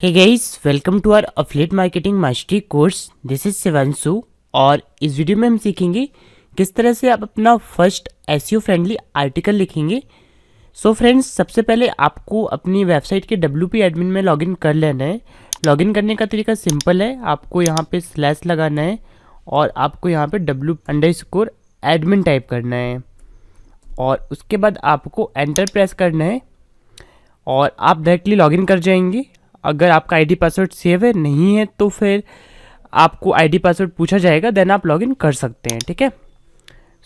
Hey guys, welcome to our affiliate marketing mastery course. This is Shivanshu और इस video में हम सीखेंगे किस तरह से आप अपना फर्स्ट एसईओ फ्रेंडली आर्टिकल लिखेंगे। सो फ्रेंड्स, सबसे पहले आपको अपनी वेबसाइट के WP एडमिन में लॉगिन कर लेना है। लॉगिन करने का तरीका सिंपल है, आपको यहाँ पे स्लैश लगाना है और आपको यहाँ पे W_admin टाइप करना है और उसके बाद आपको एंटर प्रेस करना है और आप डायरेक्टली लॉगिन कर जाएंगे। अगर आपका आईडी पासवर्ड सेव है, नहीं है तो फिर आपको आईडी पासवर्ड पूछा जाएगा, देन आप लॉगिन कर सकते हैं। ठीक है।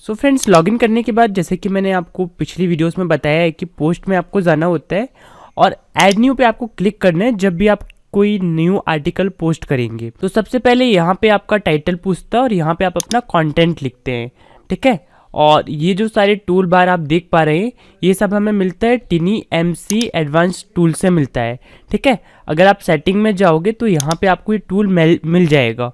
सो फ्रेंड्स, लॉगिन करने के बाद जैसे कि मैंने आपको पिछली वीडियोस में बताया है कि पोस्ट में आपको जाना होता है और ऐड न्यू पे आपको क्लिक करना है जब भी आप कोई न्यू आर्टिकल पोस्ट करेंगे। तो सबसे पहले यहाँ पे आपका टाइटल पूछता है और यहाँ पे आप अपना कंटेंट लिखते हैं। ठीक है। और ये जो सारे टूल बार आप देख पा रहे हैं, ये सब हमें मिलता है TinyMC एडवांस टूल से मिलता है। ठीक है। अगर आप सेटिंग में जाओगे तो यहाँ पे आपको ये टूल मिल जाएगा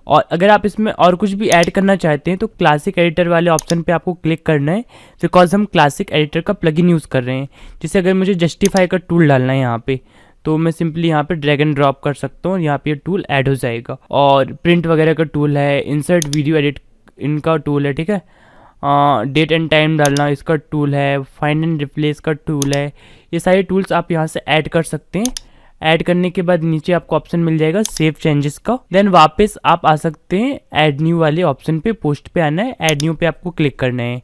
और अगर आप इसमें और कुछ भी ऐड करना चाहते हैं तो क्लासिक एडिटर वाले ऑप्शन पे आपको क्लिक करना है, बिकॉज हम क्लासिक एडिटर का प्लगइन यूज़ कर रहे हैं। जैसे अगर मुझे जस्टिफाई का टूल डालना है यहाँ पे, तो मैं सिंपली यहाँ पे ड्रैग एंड ड्रॉप कर सकता हूँ, यहाँ पे ये टूल ऐड हो जाएगा। और प्रिंट वगैरह का टूल है, इंसर्ट वीडियो एडिट इनका टूल है। ठीक है। डेट एंड टाइम डालना इसका टूल है, फाइंड एंड रिप्लेस का टूल है। ये सारे टूल्स आप यहाँ से ऐड कर सकते हैं। ऐड करने के बाद नीचे आपको ऑप्शन मिल जाएगा सेव चेंजेस का, देन वापस आप आ सकते हैं ऐड न्यू वाले ऑप्शन पे। पोस्ट पे आना है, ऐड न्यू पे आपको क्लिक करना है।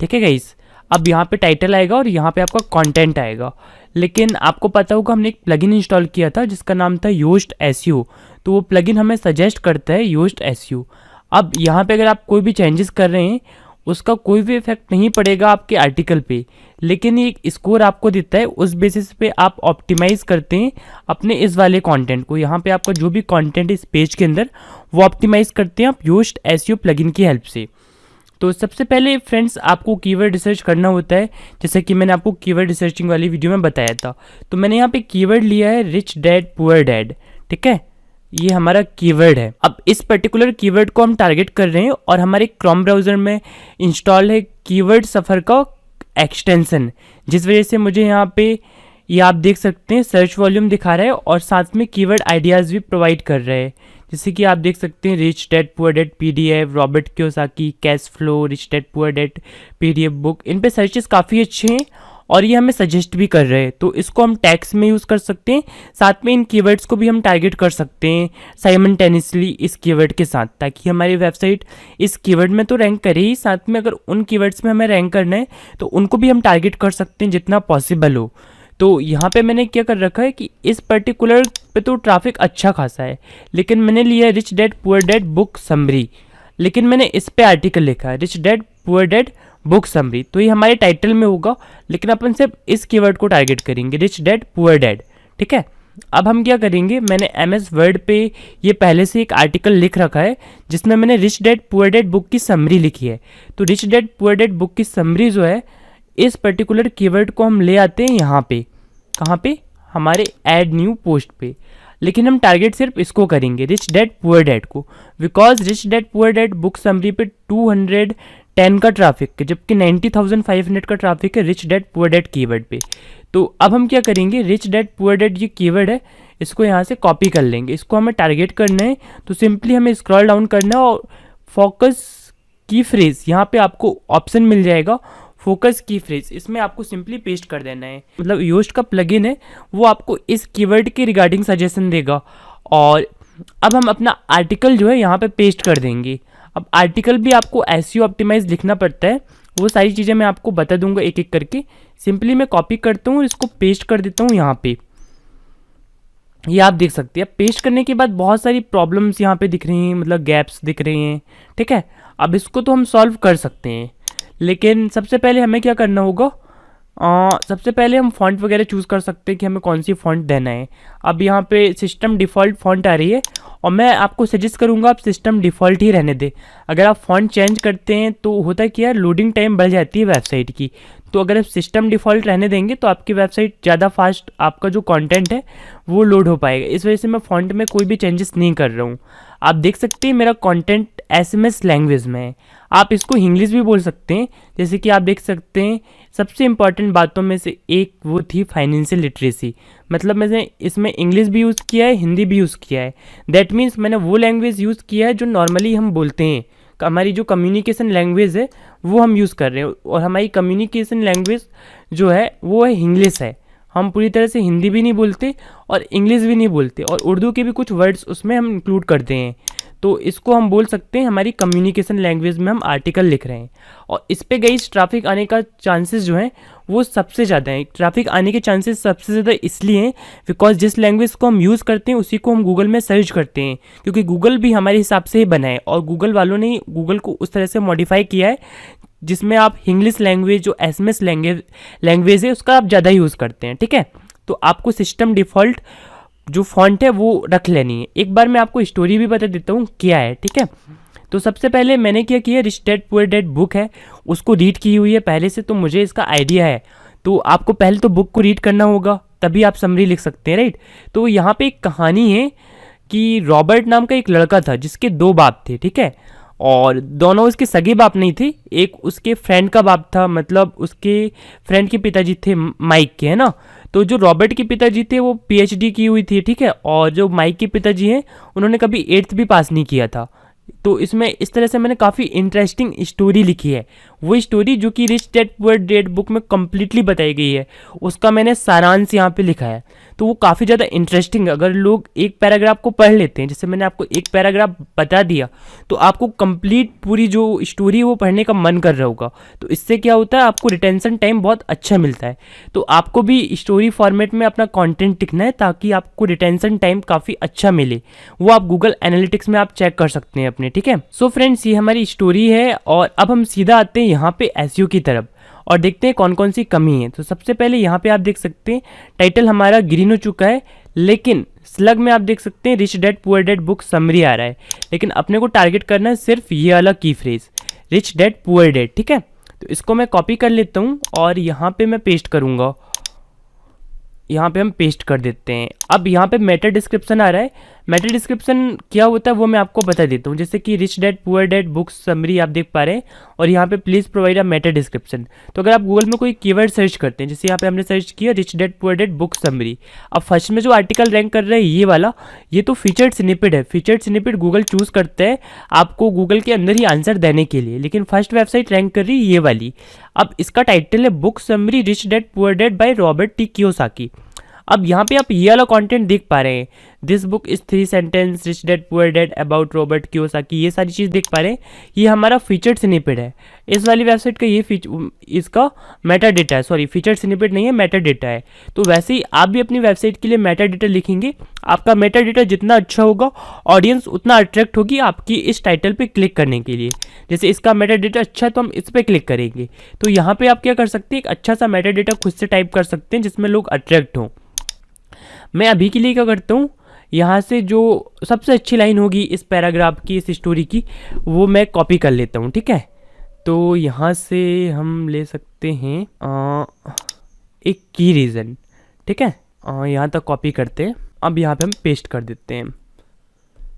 ठीक है गाइस। अब यहाँ पे टाइटल आएगा और यहाँ पे आपका कंटेंट आएगा। लेकिन आपको पता होगा हमने एक प्लगइन इंस्टॉल किया था जिसका नाम था योस्ट एसईओ, तो वो प्लगइन हमें सजेस्ट करता है योस्ट एसईओ। अब यहाँ पे अगर आप कोई भी चेंजेस कर रहे हैं उसका कोई भी इफेक्ट नहीं पड़ेगा आपके आर्टिकल पे, लेकिन ये एक स्कोर आपको देता है, उस बेसिस पे आप ऑप्टिमाइज करते हैं अपने इस वाले कंटेंट को। यहाँ पे आपका जो भी कंटेंट इस पेज के अंदर वो ऑप्टिमाइज करते हैं आप योस्ट एसईओ प्लगइन की हेल्प से। तो सबसे पहले फ्रेंड्स आपको कीवर्ड रिसर्च करना होता है, जैसे कि मैंने आपको कीवर्ड रिसर्चिंग वाली वीडियो में बताया था। तो मैंने यहाँ पे कीवर्ड लिया है रिच डैड पुअर डैड। ठीक है। ये हमारा कीवर्ड है। अब इस पर्टिकुलर कीवर्ड को हम टारगेट कर रहे हैं और हमारे क्रोम ब्राउज़र में इंस्टॉल है कीवर्ड सफ़र का एक्सटेंशन, जिस वजह से मुझे यहाँ पे ये आप देख सकते हैं सर्च वॉल्यूम दिखा रहा है और साथ में कीवर्ड आइडियाज़ भी प्रोवाइड कर रहे हैं। जैसे कि आप देख सकते हैं rich dad poor dad PDF, Robert Kiyosaki, cash flow, rich dad poor dad PDF book. इन पे सर्चेस काफ़ी अच्छे हैं और ये हमें सजेस्ट भी कर रहे हैं, तो इसको हम टैग्स में यूज़ कर सकते हैं। साथ में इन कीवर्ड्स को भी हम टारगेट कर सकते हैं साइमल्टेनियसली इस कीवर्ड के साथ, ताकि हमारी वेबसाइट इस कीवर्ड में तो रैंक करे ही, साथ में अगर उन कीवर्ड्स में हमें रैंक करना है तो उनको भी हम टारगेट कर सकते हैं जितना पॉसिबल हो। तो यहाँ पे मैंने क्या कर रखा है कि इस पर्टिकुलर पे तो ट्रैफिक अच्छा खासा है, लेकिन मैंने लिया rich dad poor dad book summary, लेकिन मैंने इस पे आर्टिकल लिखा है rich dad poor dad book summary, तो ये हमारे टाइटल में होगा, लेकिन अपन सिर्फ इस कीवर्ड को टारगेट करेंगे रिच डैड पुअर डैड। ठीक है। अब हम क्या करेंगे, मैंने MS वर्ड पे ये पहले से एक आर्टिकल लिख रखा है जिसमें मैंने rich dad poor dad book की समरी लिखी है। तो rich dad poor dad book की समरी जो है, इस पर्टिकुलर कीवर्ड को हम ले आते हैं यहाँ पे, कहाँ पे, हमारे ऐड न्यू पोस्ट पे, लेकिन हम टारगेट सिर्फ इसको करेंगे रिच डैड पुअर डैड को, because rich dad poor dad book summary पे 210 का ट्रैफिक है, जबकि 90,500 का ट्रैफिक है rich dad poor dad keyword पे। तो अब हम क्या करेंगे, रिच डैड पुअर डैड ये कीवर्ड है, इसको यहाँ से कॉपी कर लेंगे, इसको हमें टारगेट करना है। तो सिंपली हमें स्क्रॉल डाउन करना है और फोकस की फ्रेज, यहाँ पे आपको ऑप्शन मिल जाएगा फोकस की फ्रेज, इसमें आपको सिंपली पेस्ट कर देना है। मतलब योस्ट का प्लगइन है, वो आपको इस कीवर्ड के रिगार्डिंग सजेशन देगा। और अब हम अपना आर्टिकल जो है यहाँ पे पेस्ट कर देंगे। अब आर्टिकल भी आपको एसईओ ऑप्टिमाइज लिखना पड़ता है, वो सारी चीज़ें मैं आपको बता दूंगा एक एक करके। सिंपली मैं कॉपी करता हूँ, इसको पेस्ट कर देता हूँ यहाँ पे। ये आप देख सकते हैं, पेस्ट करने के बाद बहुत सारी प्रॉब्लम्स यहाँ पे दिख रही हैं, मतलब गैप्स दिख रहे हैं। ठीक है। अब इसको तो हम सॉल्व कर सकते हैं, लेकिन सबसे पहले हमें क्या करना होगा, सबसे पहले हम फॉन्ट वगैरह चूज़ कर सकते हैं कि हमें कौन सी फॉन्ट देना है। अब यहाँ पे सिस्टम डिफ़ॉल्ट फॉन्ट आ रही है और मैं आपको सजेस्ट करूँगा आप सिस्टम डिफ़ॉल्ट ही रहने दें। अगर आप फॉन्ट चेंज करते हैं तो होता है कि यार लोडिंग टाइम बढ़ जाती है वेबसाइट की, तो अगर आप सिस्टम डिफ़ॉल्ट रहने देंगे तो आपकी वेबसाइट ज़्यादा फास्ट आपका जो कंटेंट है वो लोड हो पाएगा। इस वजह से मैं फॉन्ट में कोई भी चेंजेस नहीं कर रहा हूँ। आप देख सकते हैं मेरा कंटेंट एसएमएस लैंग्वेज में है। आप इसको इंग्लिश भी बोल सकते हैं, जैसे कि आप देख सकते हैं सबसे इम्पॉर्टेंट बातों में से एक वो थी फाइनेंशियल लिटरेसी। मतलब मैंने इसमें इंग्लिश भी यूज़ किया है, हिंदी भी यूज़ किया है। दैट मीन्स मैंने वो लैंग्वेज यूज़ किया है जो नॉर्मली हम बोलते हैं, हमारी जो कम्युनिकेशन लैंग्वेज है वो हम यूज़ कर रहे हैं, और हमारी कम्युनिकेशन लैंग्वेज जो है वो है इंग्लिश है। हम पूरी तरह से हिंदी भी नहीं बोलते और इंग्लिश भी नहीं बोलते, और उर्दू के भी कुछ वर्ड्स उसमें हम इंक्लूड करते हैं। तो इसको हम बोल सकते हैं हमारी कम्युनिकेशन लैंग्वेज में हम आर्टिकल लिख रहे हैं। और इस पे गई ट्रैफिक आने का चांसेस जो हैं वो सबसे ज़्यादा हैं। ट्रैफिक आने के चांसेस सबसे ज़्यादा इसलिए हैं बिकॉज जिस लैंग्वेज को हम यूज़ करते हैं उसी को हम गूगल में सर्च करते हैं, क्योंकि गूगल भी हमारे हिसाब से ही बना है, और गूगल वालों ने गूगल को उस तरह से मॉडिफाई किया है जिसमें आप इंग्लिश लैंग्वेज जो एसएमएस लैंग्वेज है उसका आप ज़्यादा यूज़ करते हैं। ठीक है, तो आपको सिस्टम डिफ़ॉल्ट जो फॉन्ट है वो रख लेनी है। एक बार मैं आपको स्टोरी भी बता देता हूँ क्या है। ठीक है, तो सबसे पहले मैंने क्या किया, rich dad poor dad book है उसको रीड की हुई है पहले से, तो मुझे इसका आइडिया है। तो आपको पहले तो बुक को रीड करना होगा, तभी आप समरी लिख सकते हैं, राइट। तो यहाँ पे एक कहानी है कि रॉबर्ट नाम का एक लड़का था जिसके 2 बाप थे। ठीक है, और दोनों उसके सगे बाप नहीं थे, एक उसके फ्रेंड का बाप था, मतलब उसके फ्रेंड के पिताजी थे माइक के, है ना। तो जो रॉबर्ट के पिताजी थे वो पीएचडी की हुई थी। ठीक है, और जो माइक के पिताजी हैं उन्होंने कभी 8th भी पास नहीं किया था। तो इसमें इस तरह से मैंने काफ़ी इंटरेस्टिंग स्टोरी लिखी है, वो स्टोरी जो कि rich dad poor dad book में कम्प्लीटली बताई गई है, उसका मैंने सारांश यहाँ पे लिखा है। तो वो काफ़ी ज़्यादा इंटरेस्टिंग है। अगर लोग एक पैराग्राफ को पढ़ लेते हैं, जैसे मैंने आपको एक पैराग्राफ बता दिया, तो आपको कंप्लीट पूरी जो स्टोरी है वो पढ़ने का मन कर रहा होगा। तो इससे क्या होता है, आपको रिटेंशन टाइम बहुत अच्छा मिलता है। तो आपको भी स्टोरी फॉर्मेट में अपना कंटेंट लिखना है ताकि आपको रिटेंशन टाइम काफ़ी अच्छा मिले। वो आप गूगल एनालिटिक्स में आप चेक कर सकते हैं अपने। ठीक है, सो फ्रेंड्स ये हमारी स्टोरी है, और अब हम सीधा आते हैं यहाँ पे एसईओ की तरफ और देखते हैं कौन कौन सी कमी है। तो सबसे पहले यहाँ पे आप देख सकते हैं टाइटल हमारा ग्रीन हो चुका है, लेकिन स्लग में आप देख सकते हैं rich dad poor dad book summary आ रहा है, लेकिन अपने को टारगेट करना है सिर्फ ये वाला की phrase rich dad poor dad. ठीक है, तो इसको मैं कॉपी कर लेता हूँ और यहाँ पे मैं पेस्ट करूँगा। यहाँ पे हम पेस्ट कर देते हैं। अब यहाँ पे मेटा डिस्क्रिप्शन आ रहा है। मेटा डिस्क्रिप्शन क्या होता है वो मैं आपको बता देता हूँ। जैसे कि rich dad poor dad book summary आप देख पा रहे हैं, और यहाँ पे please provide a Meta description. तो अगर आप गूगल में कोई कीवर्ड सर्च करते हैं, जैसे यहाँ पे हमने सर्च किया rich dad poor dad book summary, अब फर्स्ट में जो आर्टिकल रैंक कर रहा है ये वाला, ये तो फीचर्ड स्निपेट है। फीचर्ड स्निपेट गूगल चूज़ करता है आपको गूगल के अंदर ही आंसर देने के लिए, लेकिन फर्स्ट वेबसाइट रैंक कर रही है ये वाली। अब इसका टाइटल है book summary rich dad poor dad by Robert T Kiyosaki. अब यहाँ पे आप ये वाला कंटेंट देख पा रहे हैं, this book is 3 sentence rich dad poor dad about Robert Kiyosaki, ये सारी चीज़ देख पा रहे हैं। ये हमारा फीचर्ड स्निपेट है इस वाली वेबसाइट का, ये इसका मेटा डेटा है, सॉरी फीचर्ड स्निपेट नहीं है, मेटा डेटा है। तो वैसे ही आप भी अपनी वेबसाइट के लिए मेटा डेटा लिखेंगे, आपका मेटा डेटा जितना अच्छा होगा ऑडियंस उतना अट्रैक्ट होगी आपकी इस टाइटल पे क्लिक करने के लिए। जैसे इसका मेटा डेटा अच्छा है तो हम इस पर क्लिक करेंगे। तो यहाँ पे आप क्या कर सकते हैं, एक अच्छा सा मेटा डेटा खुद से टाइप कर सकते हैं जिसमें लोग अट्रैक्ट हों। मैं अभी के लिए क्या करता हूँ, यहाँ से जो सबसे अच्छी लाइन होगी इस पैराग्राफ की, इस स्टोरी की, वो मैं कॉपी कर लेता हूँ। ठीक है, तो यहाँ से हम ले सकते हैं एक की रीज़न। ठीक है, यहाँ तक कॉपी करते हैं। अब यहाँ पे हम पेस्ट कर देते हैं।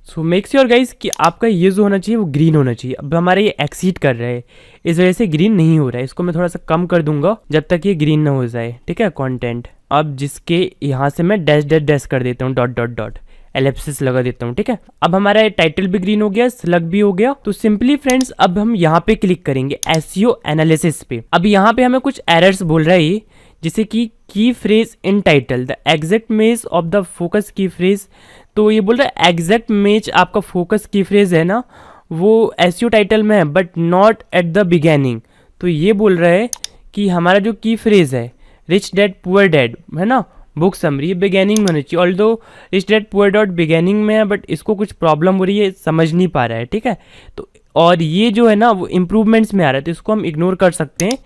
सो मेक श्योर गाइस कि आपका ये जो होना चाहिए वो ग्रीन होना चाहिए। अब हमारा ये एक्सीड कर रहा है, इस वजह से ग्रीन नहीं हो रहा है। इसको मैं थोड़ा सा कम कर दूंगा जब तक ये ग्रीन ना हो जाए। ठीक है, कंटेंट अब जिसके यहाँ से मैं डैश डैश डैश कर देता हूँ, डॉट डॉट डॉट एलिप्सिस लगा देता हूँ। ठीक है, अब हमारा टाइटल भी ग्रीन हो गया, स्लग भी हो गया। तो सिंपली फ्रेंड्स अब हम यहाँ पे क्लिक करेंगे एसईओ एनालिसिस पे। अब यहाँ पे हमें कुछ एरर्स बोल रहा है, जैसे कि की phrase in title the exact match of the focus की फ्रेज। तो ये बोल रहा है एग्जैक्ट मैच आपका फोकस की फ्रेज है ना, वो एसईओ टाइटल में है but not at the beginning. तो ये बोल रहा है कि हमारा जो की फ्रेज है रिच डैड पुअर डैड है ना, बुक समरी, ये बिगेनिंग में होनी चाहिए। Although rich dad poor dad beginning में है, बट इसको कुछ प्रॉब्लम हो रही है, समझ नहीं पा रहा है। ठीक है, तो और ये जो है ना वो इम्प्रूवमेंट्स में आ रहा है, तो इसको हम इग्नोर कर सकते हैं।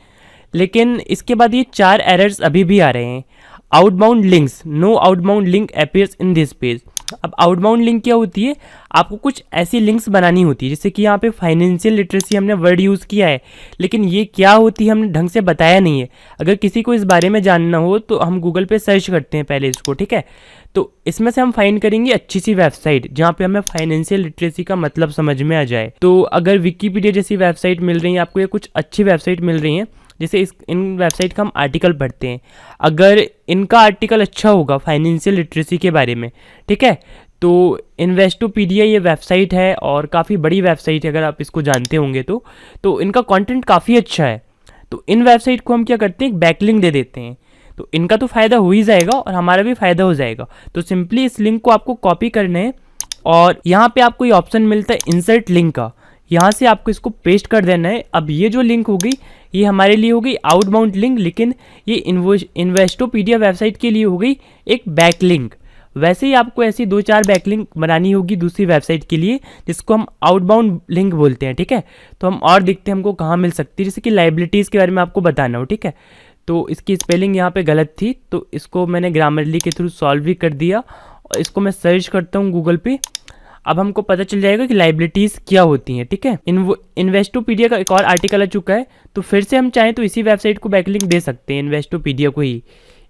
लेकिन इसके बाद ये 4 एरर्स अभी भी आ रहे हैं। Outbound links, no outbound link appears in this page. अब आउटबाउंड लिंक क्या होती है, आपको कुछ ऐसी लिंक्स बनानी होती है, जैसे कि यहाँ पे फाइनेंशियल लिटरेसी हमने वर्ड यूज़ किया है, लेकिन ये क्या होती है हमने ढंग से बताया नहीं है। अगर किसी को इस बारे में जानना हो तो हम गूगल पे सर्च करते हैं पहले इसको, ठीक है। तो इसमें से हम फाइंड करेंगे अच्छी सी वेबसाइट जहाँ पे हमें फाइनेंशियल लिटरेसी का मतलब समझ में आ जाए। तो अगर विकीपीडिया जैसी वेबसाइट मिल रही है आपको, या कुछ अच्छी वेबसाइट मिल रही है, जैसे इन वेबसाइट का हम आर्टिकल पढ़ते हैं, अगर इनका आर्टिकल अच्छा होगा फाइनेंशियल लिटरेसी के बारे में, ठीक है, तो इन्वेस्टोपीडिया ये वेबसाइट है और काफ़ी बड़ी वेबसाइट है, अगर आप इसको जानते होंगे तो इनका कंटेंट काफ़ी अच्छा है। तो इन वेबसाइट को हम क्या करते हैं, एक बैकलिंक दे देते हैं, तो इनका तो फ़ायदा हो ही जाएगा और हमारा भी फ़ायदा हो जाएगा। तो सिंपली इस लिंक को आपको कॉपी करना है और यहाँ पे आपको ये ऑप्शन मिलता है इंसर्ट लिंक का, यहाँ से आपको इसको पेस्ट कर देना है। अब ये जो लिंक होगी ये हमारे लिए हो गई आउटबाउंड लिंक, लेकिन ये इन्वेस्टोपीडिया वेबसाइट के लिए हो गई एक बैक लिंक। वैसे ही आपको ऐसी 2-4 बैकलिंक बनानी होगी दूसरी वेबसाइट के लिए, जिसको हम आउटबाउंड लिंक बोलते हैं, ठीक है। तो हम और देखते हैं हमको कहाँ मिल सकती है, जैसे कि लाइबिलिटीज़ के बारे में आपको बताना हो, ठीक है। तो इसकी स्पेलिंग यहाँ पे गलत थी, तो इसको मैंने ग्रामरली के थ्रू सॉल्व भी कर दिया और इसको मैं सर्च करता हूँ गूगल पे। अब हमको पता चल जाएगा कि लाइबिलिटीज़ क्या होती हैं, ठीक है। इन्वेस्टोपीडिया का एक और आर्टिकल आ चुका है, तो फिर से हम चाहें तो इसी वेबसाइट को बैकलिंक दे सकते हैं, इन्वेस्टोपीडिया को ही।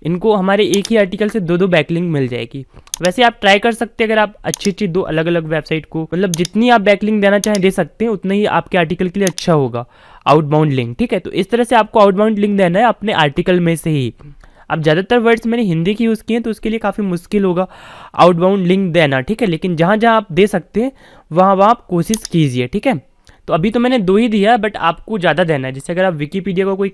इनको हमारे एक ही आर्टिकल से 2-2 बैकलिंक मिल जाएगी। वैसे आप ट्राई कर सकते हैं, अगर आप अच्छी 2 अलग अलग वेबसाइट को, मतलब जितनी आप बैकलिंक देना चाहें दे सकते हैं, उतना ही आपके आर्टिकल के लिए अच्छा होगा आउटबाउंड लिंक, ठीक है। तो इस तरह से आपको आउटबाउंड लिंक देना है अपने आर्टिकल में से ही। अब ज़्यादातर वर्ड्स मैंने हिंदी की यूज़ किए हैं तो उसके लिए काफ़ी मुश्किल होगा आउटबाउंड लिंक देना, ठीक है। लेकिन जहाँ जहाँ आप दे सकते हैं वहाँ आप कोशिश कीजिए, ठीक है। तो अभी तो मैंने 2 ही दिया, बट आपको ज़्यादा देना है। जैसे अगर आप विकीपीडिया का कोई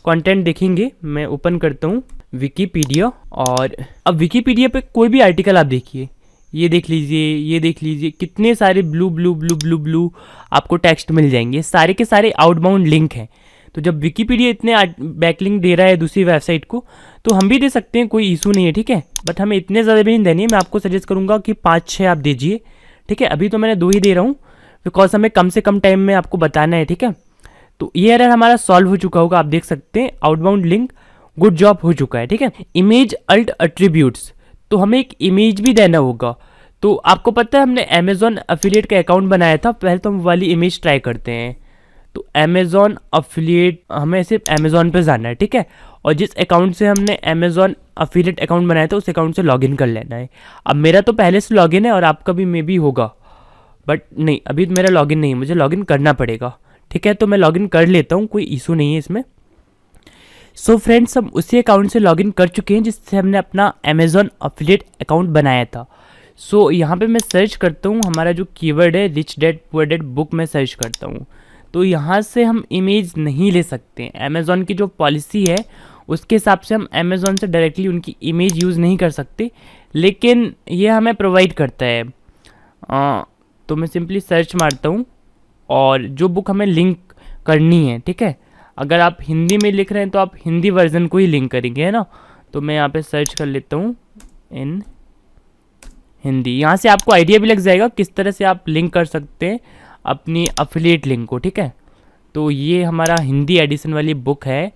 कंटेंट देखेंगे, मैं ओपन करता हूँ विकीपीडिया, और अब विकीपीडिया पे कोई भी आर्टिकल आप देखिए, ये देख लीजिए, ये देख लीजिए, कितने सारे blue blue blue blue blue आपको टेक्स्ट मिल जाएंगे, सारे के सारे आउटबाउंड लिंक हैं। तो जब विकीपीडिया इतने बैकलिंक दे रहा है दूसरी वेबसाइट को, तो हम भी दे सकते हैं, कोई इशू नहीं है, ठीक है। बट हमें इतने ज़्यादा भी नहीं देनी है, मैं आपको सजेस्ट करूँगा कि 5-6 आप दीजिए, ठीक है। अभी तो मैंने 2 ही दे रहा हूँ, बिकॉज हमें कम से कम टाइम में आपको बताना है, ठीक है। तो ये एरर हमारा सॉल्व हो चुका होगा, आप देख सकते हैं आउटबाउंड लिंक गुड जॉब हो चुका है, ठीक है। इमेज अल्ट एट्रीब्यूट्स, तो हमें एक इमेज भी देना होगा। तो आपको पता है हमने अमेजॉन अफिलिएट का अकाउंट बनाया था, पहले तो हम वाली इमेज ट्राई करते हैं। तो अमेजॉन अफिलिएट, हमें सिर्फ अमेजॉन पे जाना है, ठीक है। और जिस अकाउंट से हमने अमेजॉन अफिलिएट अकाउंट बनाया था उस अकाउंट से लॉगिन कर लेना है। अब मेरा तो पहले से लॉगिन है और आपका भी मे बी होगा, बट नहीं, अभी मेरा लॉगिन नहीं है, मुझे लॉगिन करना पड़ेगा, ठीक है। तो मैं लॉगिन कर लेता हूँ, कोई इशू नहीं है इसमें। सो फ्रेंड्स, हम उसी अकाउंट से लॉगिन कर चुके हैं जिससे हमने अपना अमेजॉन अफिलिएट अकाउंट बनाया था। सो यहाँ पे मैं सर्च करता हूँ, हमारा जो कीवर्ड है rich dad poor dad book में सर्च करता हूँ। तो यहाँ से हम इमेज नहीं ले सकते, अमेज़ॉन की जो पॉलिसी है उसके हिसाब से हम अमेज़ॉन से डायरेक्टली उनकी इमेज यूज़ नहीं कर सकते, लेकिन ये हमें प्रोवाइड करता है। तो मैं सिंपली सर्च मारता हूँ और जो बुक हमें लिंक करनी है, ठीक है। अगर आप हिंदी में लिख रहे हैं तो आप हिंदी वर्जन को ही लिंक करेंगे, है ना। तो मैं यहाँ पे सर्च कर लेता हूँ इन हिंदी, यहाँ से आपको आइडिया भी लग जाएगा किस तरह से आप लिंक कर सकते हैं अपनी अफिलिएट लिंक को, ठीक है। तो ये हमारा हिंदी एडिशन वाली बुक है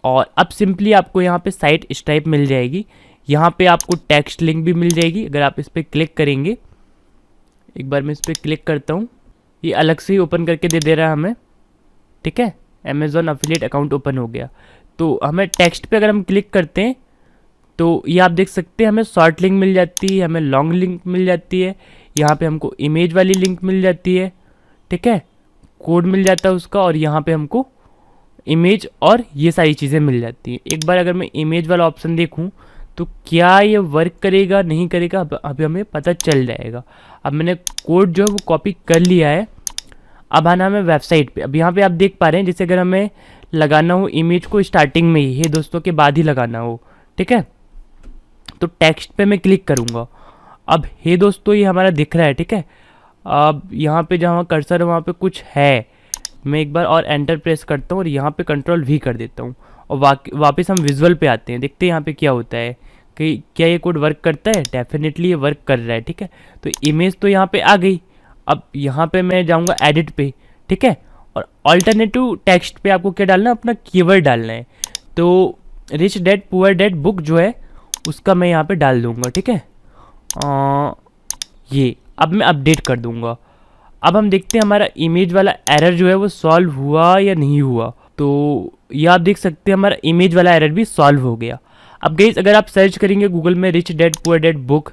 और अब सिंपली आपको यहाँ पे साइट इस टाइप मिल जाएगी। यहाँ पे आपको टेक्स्ट लिंक भी मिल जाएगी, अगर आप इस पर क्लिक करेंगे। एक बार मैं इस पर क्लिक करता हूँ, ये अलग से ही ओपन करके दे रहा है हमें, ठीक है। अमेज़ॉन अफिलिएट अकाउंट ओपन हो गया। तो हमें टेक्स्ट पे अगर हम क्लिक करते हैं तो ये आप देख सकते हैं हमें शॉर्ट लिंक मिल जाती है, हमें लॉन्ग लिंक मिल जाती है, यहाँ पे हमको इमेज वाली लिंक मिल जाती है, ठीक है, कोड मिल जाता है उसका, और यहाँ पे हमको इमेज और ये सारी चीज़ें मिल जाती हैं। एक बार अगर मैं इमेज वाला ऑप्शन देखूँ तो क्या ये वर्क करेगा नहीं करेगा अभी हमें पता चल जाएगा। अब मैंने कोड जो है वो कॉपी कर लिया है। अब आना हमें वेबसाइट पे। अब यहाँ पे आप देख पा रहे हैं, जैसे अगर हमें लगाना हो इमेज को स्टार्टिंग में ही, हे दोस्तों के बाद ही लगाना हो, ठीक है, तो टेक्स्ट पे मैं क्लिक करूँगा। अब हे दोस्तों ये हमारा दिख रहा है, ठीक है। अब यहाँ पे जहाँ कर्सर है वहाँ पे कुछ है, मैं एक बार और एंटर प्रेस करता हूँ और यहाँ पे कंट्रोल वी कर देता हूँ और वापस हम विजुअल पे आते हैं, देखते हैं यहाँ पे क्या होता है कि क्या ये कोड वर्क करता है। डेफिनेटली ये वर्क कर रहा है, ठीक है। तो इमेज तो यहाँ पे आ गई। अब यहाँ पे मैं जाऊँगा एडिट पे, ठीक है, और ऑल्टरनेटिव टेक्स्ट पे आपको क्या डालना है, अपना कीवर्ड डालना है। तो rich dad poor dad book जो है उसका मैं यहाँ पे डाल दूँगा, ठीक है। ये अब मैं अपडेट कर दूंगा। अब हम देखते हैं हमारा इमेज वाला एरर जो है वो सॉल्व हुआ या नहीं हुआ। तो ये आप देख सकते हैं हमारा इमेज वाला एरर भी सॉल्व हो गया। अब गाइस अगर आप सर्च करेंगे गूगल में rich dad poor dad book,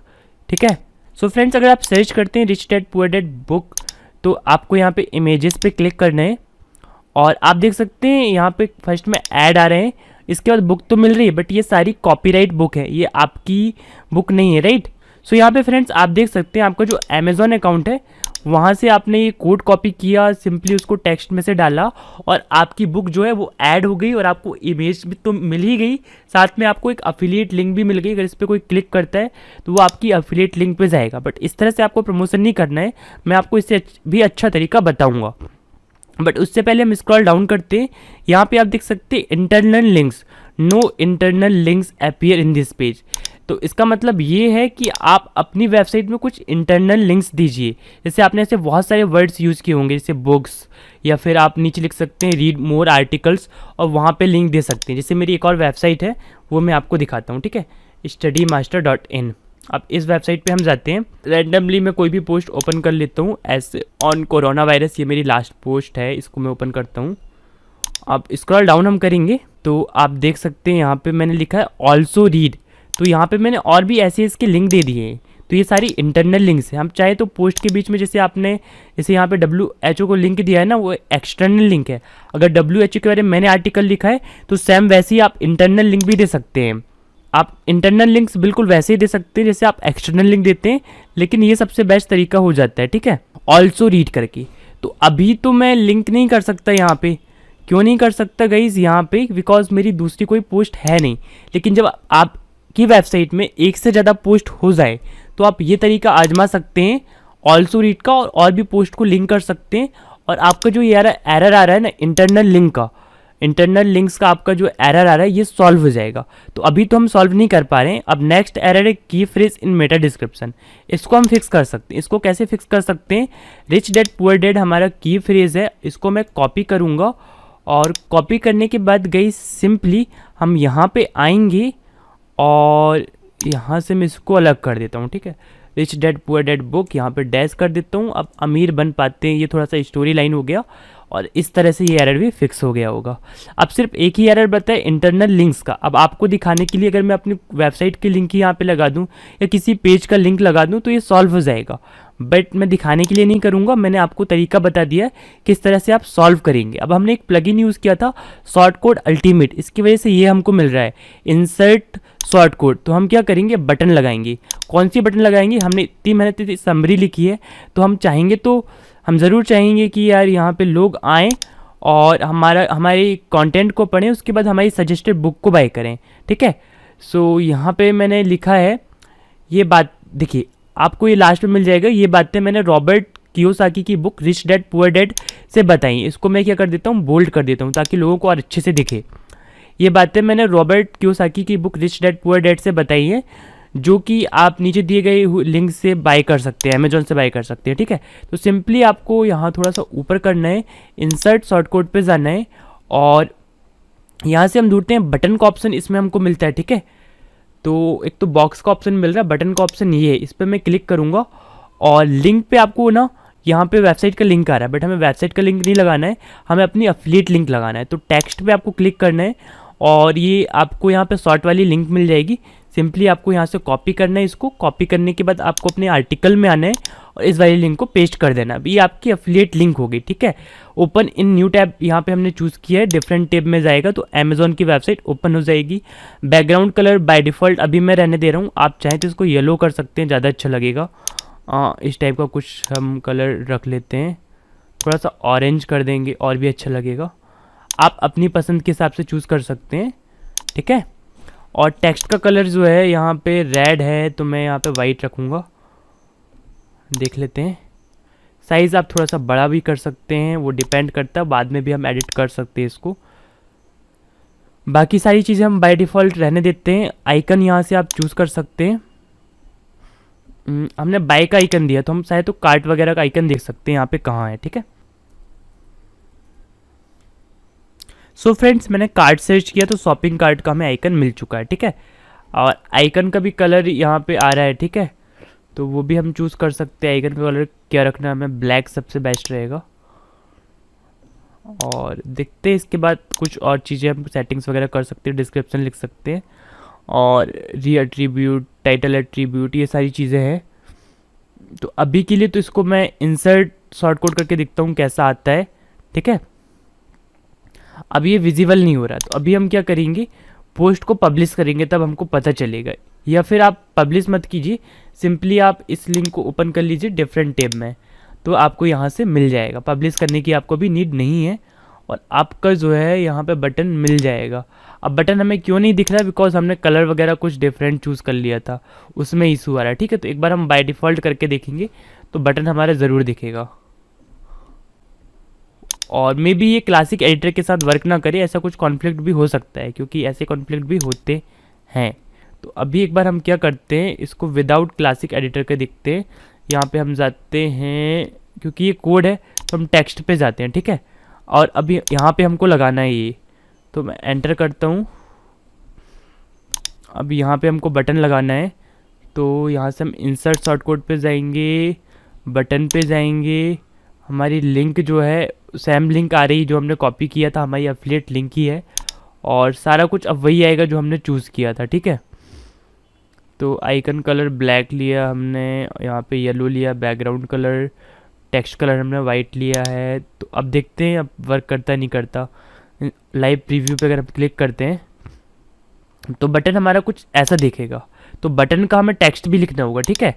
ठीक है। सो फ्रेंड्स अगर आप सर्च करते हैं rich dad poor dad book तो आपको यहाँ पे इमेजेस पे क्लिक करना है और आप देख सकते हैं यहाँ पे फर्स्ट में ऐड आ रहे हैं, इसके बाद बुक तो मिल रही है बट ये सारी कॉपीराइट बुक है, ये आपकी बुक नहीं है, राइट। सो यहाँ पे फ्रेंड्स आप देख सकते हैं आपका जो अमेज़ॉन अकाउंट है वहाँ से आपने ये कोड कॉपी किया, सिंपली उसको टेक्स्ट में से डाला और आपकी बुक जो है वो ऐड हो गई और आपको इमेज भी तो मिल ही गई, साथ में आपको एक अफिलिएट लिंक भी मिल गई। अगर इस पर कोई क्लिक करता है तो वो आपकी अफिलिएट लिंक पे जाएगा। बट इस तरह से आपको प्रमोशन नहीं करना है, मैं आपको इससे भी अच्छा तरीका बताऊँगा। बट उससे पहले हम स्क्रॉल डाउन करते हैं, यहाँ पे आप देख सकते हैं internal links, no internal links appear in this page. तो इसका मतलब ये है कि आप अपनी वेबसाइट में कुछ इंटरनल लिंक्स दीजिए। जैसे आपने ऐसे बहुत सारे वर्ड्स यूज़ किए होंगे जैसे बुक्स, या फिर आप नीचे लिख सकते हैं रीड मोर आर्टिकल्स और वहाँ पे लिंक दे सकते हैं। जैसे मेरी एक और वेबसाइट है वो मैं आपको दिखाता हूँ, ठीक है, studymaster.in। अब इस वेबसाइट पे हम जाते हैं, रैंडमली मैं कोई भी पोस्ट ओपन कर लेता हूँ ऐसे ऑन कोरोना वायरस, ये मेरी लास्ट पोस्ट है, इसको मैं ओपन करता हूँ। अब स्क्रॉल डाउन हम करेंगे तो आप देख सकते हैं यहाँ पे मैंने लिखा है ऑल्सो रीड, तो यहाँ पे मैंने और भी ऐसे इसके लिंक दे दिए हैं। तो ये सारी इंटरनल लिंक्स हैं। हम चाहे तो पोस्ट के बीच में जैसे आपने जैसे यहाँ पे WHO को लिंक दिया है ना, वो एक्सटर्नल लिंक है। अगर WHO के बारे में मैंने आर्टिकल लिखा है तो सेम वैसे ही आप इंटरनल लिंक भी दे सकते हैं। आप इंटरनल लिंक्स बिल्कुल वैसे ही दे सकते हैं जैसे आप एक्सटर्नल लिंक देते हैं, लेकिन ये सबसे बेस्ट तरीका हो जाता है, ठीक है, ऑल्सो रीड करके। तो अभी तो मैं लिंक नहीं कर सकता यहाँ पे, क्यों नहीं कर सकता गाइज यहाँ पे, बिकॉज मेरी दूसरी कोई पोस्ट है नहीं। लेकिन जब आपकी वेबसाइट में एक से ज़्यादा पोस्ट हो जाए तो आप ये तरीका आजमा सकते हैं ऑल्सो रीड का, और भी पोस्ट को लिंक कर सकते हैं और आपका जो ये एरर आ रहा है ना इंटरनल लिंक का, इंटरनल लिंक्स का आपका जो एरर आ रहा है ये सॉल्व हो जाएगा। तो अभी तो हम सॉल्व नहीं कर पा रहे हैं। अब नेक्स्ट एरर है की फ्रेज इन मेटा डिस्क्रिप्शन, इसको हम फिक्स कर सकते हैं। इसको कैसे फिक्स कर सकते हैं, रिच डैड पुअर डैड हमारा की फ्रेज है, इसको मैं कॉपी करूँगा और कॉपी करने के बाद गई सिंपली हम यहाँ पे आएंगे और यहाँ से मैं इसको अलग कर देता हूँ, ठीक है, rich dad poor dad book यहाँ पे डैश कर देता हूँ। अब अमीर बन पाते हैं, ये थोड़ा सा स्टोरी लाइन हो गया और इस तरह से ये एरर भी फिक्स हो गया होगा। अब सिर्फ एक ही एरर बताए इंटरनल लिंक्स का। अब आपको दिखाने के लिए अगर मैं अपनी वेबसाइट की लिंक ही यहाँ पे लगा दूँ या किसी पेज का लिंक लगा दूँ तो ये सॉल्व हो जाएगा, बट मैं दिखाने के लिए नहीं करूँगा। मैंने आपको तरीका बता दिया है किस तरह से आप सॉल्व करेंगे। अब हमने एक प्लगइन यूज़ किया था शॉर्ट कोड अल्टीमेट, इसकी वजह से ये हमको मिल रहा है इंसर्ट शॉर्ट कोड। तो हम क्या करेंगे, बटन लगाएंगे। कौन सी बटन लगाएंगे, हमने इतनी मेहनत से समरी लिखी है तो हम चाहेंगे तो हम ज़रूर चाहेंगे कि यार यहाँ पे लोग आएँ और हमारे कंटेंट को पढ़ें, उसके बाद हमारी सजेस्टेड बुक को बाय करें, ठीक है। सो यहाँ पे मैंने लिखा है ये बात, देखिए आपको ये लास्ट में मिल जाएगा। ये बातें मैंने रॉबर्ट कियोसाकी की book rich dad poor dad से बताई। इसको मैं क्या कर देता हूँ, बोल्ड कर देता हूँ ताकि लोगों को और अच्छे से दिखे। ये बातें मैंने रॉबर्ट कियोसाकी की book rich dad poor dad से बताई हैं, जो कि आप नीचे दिए गए लिंक से बाय कर सकते हैं, अमेजोन से बाय कर सकते हैं, ठीक है। तो सिंपली आपको यहाँ थोड़ा सा ऊपर करना है, इंसर्ट शॉर्ट कोड पे जाना है और यहाँ से हम ढूंढते हैं बटन का ऑप्शन, इसमें हमको मिलता है, ठीक है। तो एक तो बॉक्स का ऑप्शन मिल रहा है, बटन का ऑप्शन ये है, इस पर मैं क्लिक करूँगा और लिंक पे आपको ना यहाँ पे वेबसाइट का लिंक आ रहा है, बट हमें वेबसाइट का लिंक नहीं लगाना है, हमें अपनी अफिलिएट लिंक लगाना है। तो टेक्स्ट पे आपको क्लिक करना है और ये आपको यहाँ पे शॉर्ट वाली लिंक मिल जाएगी। सिंपली आपको यहाँ से कॉपी करना है, इसको कॉपी करने के बाद आपको अपने आर्टिकल में आना है और इस वाली लिंक को पेस्ट कर देना। अब ये आपकी अफिलिएट लिंक होगी, ठीक है। ओपन इन न्यू टैब यहाँ पे हमने चूज़ किया है, डिफरेंट टैब में जाएगा तो अमेजोन की वेबसाइट ओपन हो जाएगी। बैकग्राउंड कलर बाय डिफ़ॉल्ट अभी मैं रहने दे रहा हूँ, आप चाहें तो इसको येलो कर सकते हैं, ज़्यादा अच्छा लगेगा। इस टाइप का कुछ हम कलर रख लेते हैं, थोड़ा सा ऑरेंज कर देंगे और भी अच्छा लगेगा। आप अपनी पसंद के हिसाब से चूज़ कर सकते हैं, ठीक है। और टेक्स्ट का कलर जो है यहाँ पे रेड है तो मैं यहाँ पे वाइट रखूँगा, देख लेते हैं। साइज़ आप थोड़ा सा बड़ा भी कर सकते हैं, वो डिपेंड करता है, बाद में भी हम एडिट कर सकते हैं इसको। बाकी सारी चीज़ें हम बाय डिफ़ॉल्ट रहने देते हैं। आइकन यहाँ से आप चूज़ कर सकते हैं। हमने बाय का आइकन दिया तो हम चाहे तो कार्ट वगैरह का आइकन देख सकते हैं यहाँ पे कहाँ है, ठीक है। सो फ्रेंड्स मैंने कार्ट सर्च किया तो शॉपिंग कार्ट का हमें आइकन मिल चुका है, ठीक है। और आइकन का भी कलर यहाँ पे आ रहा है, ठीक है। तो वो भी हम चूज़ कर सकते हैं। आइकन का कलर क्या रखना है हमें, ब्लैक सबसे बेस्ट रहेगा। और देखते हैं इसके बाद कुछ और चीज़ें हम सेटिंग्स वगैरह कर सकते हैं, डिस्क्रिप्शन लिख सकते हैं और री एट्रीब्यूट, टाइटल एट्रीब्यूट, ये सारी चीज़ें हैं। तो अभी के लिए तो इसको मैं इंसर्ट शॉर्ट कोड करके दिखता हूँ कैसा आता है, ठीक है। अब ये विजिबल नहीं हो रहा, तो अभी हम क्या करेंगे, पोस्ट को पब्लिश करेंगे तब हमको पता चलेगा। या फिर आप पब्लिश मत कीजिए, सिंपली आप इस लिंक को ओपन कर लीजिए डिफरेंट टैब में, तो आपको यहाँ से मिल जाएगा। पब्लिश करने की आपको भी नीड नहीं है और आपका जो है यहाँ पे बटन मिल जाएगा। अब बटन हमें क्यों नहीं दिख रहा है, बिकॉज हमने कलर वगैरह कुछ डिफरेंट चूज़ कर लिया था, उसमें इशू आ रहा है, ठीक है। तो एक बार हम बाय डिफ़ॉल्ट करके देखेंगे तो बटन हमारा ज़रूर दिखेगा। और मे बी ये क्लासिक एडिटर के साथ वर्क ना करे, ऐसा कुछ कॉन्फ्लिक्ट भी हो सकता है, क्योंकि ऐसे कॉन्फ्लिक्ट भी होते हैं। तो अभी एक बार हम क्या करते हैं, इसको विदाउट क्लासिक एडिटर के दिखते हैं। यहाँ पे हम जाते हैं, क्योंकि ये कोड है तो हम टेक्स्ट पे जाते हैं, ठीक है। और अभी यहाँ पे हमको लगाना है ये, तो मैं एंटर करता हूँ। अब यहाँ पे हमको बटन लगाना है, तो यहाँ से हम इंसर्ट शॉर्ट कोड पे जाएंगे, बटन पे जाएंगे। हमारी लिंक जो है सेम लिंक आ रही जो हमने कॉपी किया था, हमारी एफिलिएट लिंक ही है और सारा कुछ अब वही आएगा जो हमने चूज़ किया था, ठीक है। तो आइकन कलर ब्लैक लिया हमने, यहाँ पे येलो लिया, बैकग्राउंड कलर, टेक्स्ट कलर हमने वाइट लिया है। तो अब देखते हैं अब वर्क करता है नहीं करता। लाइव प्रीव्यू पे अगर हम क्लिक करते हैं तो बटन हमारा कुछ ऐसा दिखेगा। तो बटन का हमें टेक्स्ट भी लिखना होगा, ठीक है।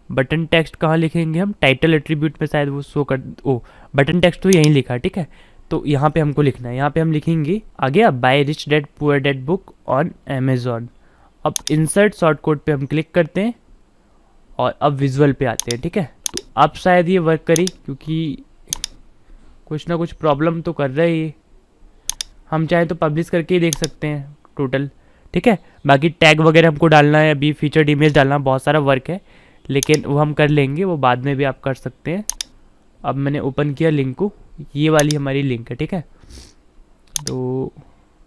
बटन टेक्स्ट कहाँ लिखेंगे हम, टाइटल एट्रीब्यूट में शायद वो शो कर, ओ बटन टेक्स्ट तो यहीं लिखा है, ठीक है। तो यहाँ पे हमको लिखना है, यहाँ पे हम लिखेंगे आ गया, buy rich dad poor dad book on Amazon. अब इंसर्ट शॉर्ट कोड पे हम क्लिक करते हैं और अब विजुअल पे आते हैं, ठीक है। तो अब शायद ये वर्क करे, क्योंकि कुछ ना कुछ प्रॉब्लम तो कर रहा है ये। हम चाहें तो पब्लिश करके ही देख सकते हैं टोटल, ठीक है। बाकी टैग वगैरह हमको डालना है, अभी फीचर्ड इमेज डालना, बहुत सारा वर्क है, लेकिन वो हम कर लेंगे, वो बाद में भी आप कर सकते हैं। अब मैंने ओपन किया लिंक को, ये वाली हमारी लिंक है, ठीक है। तो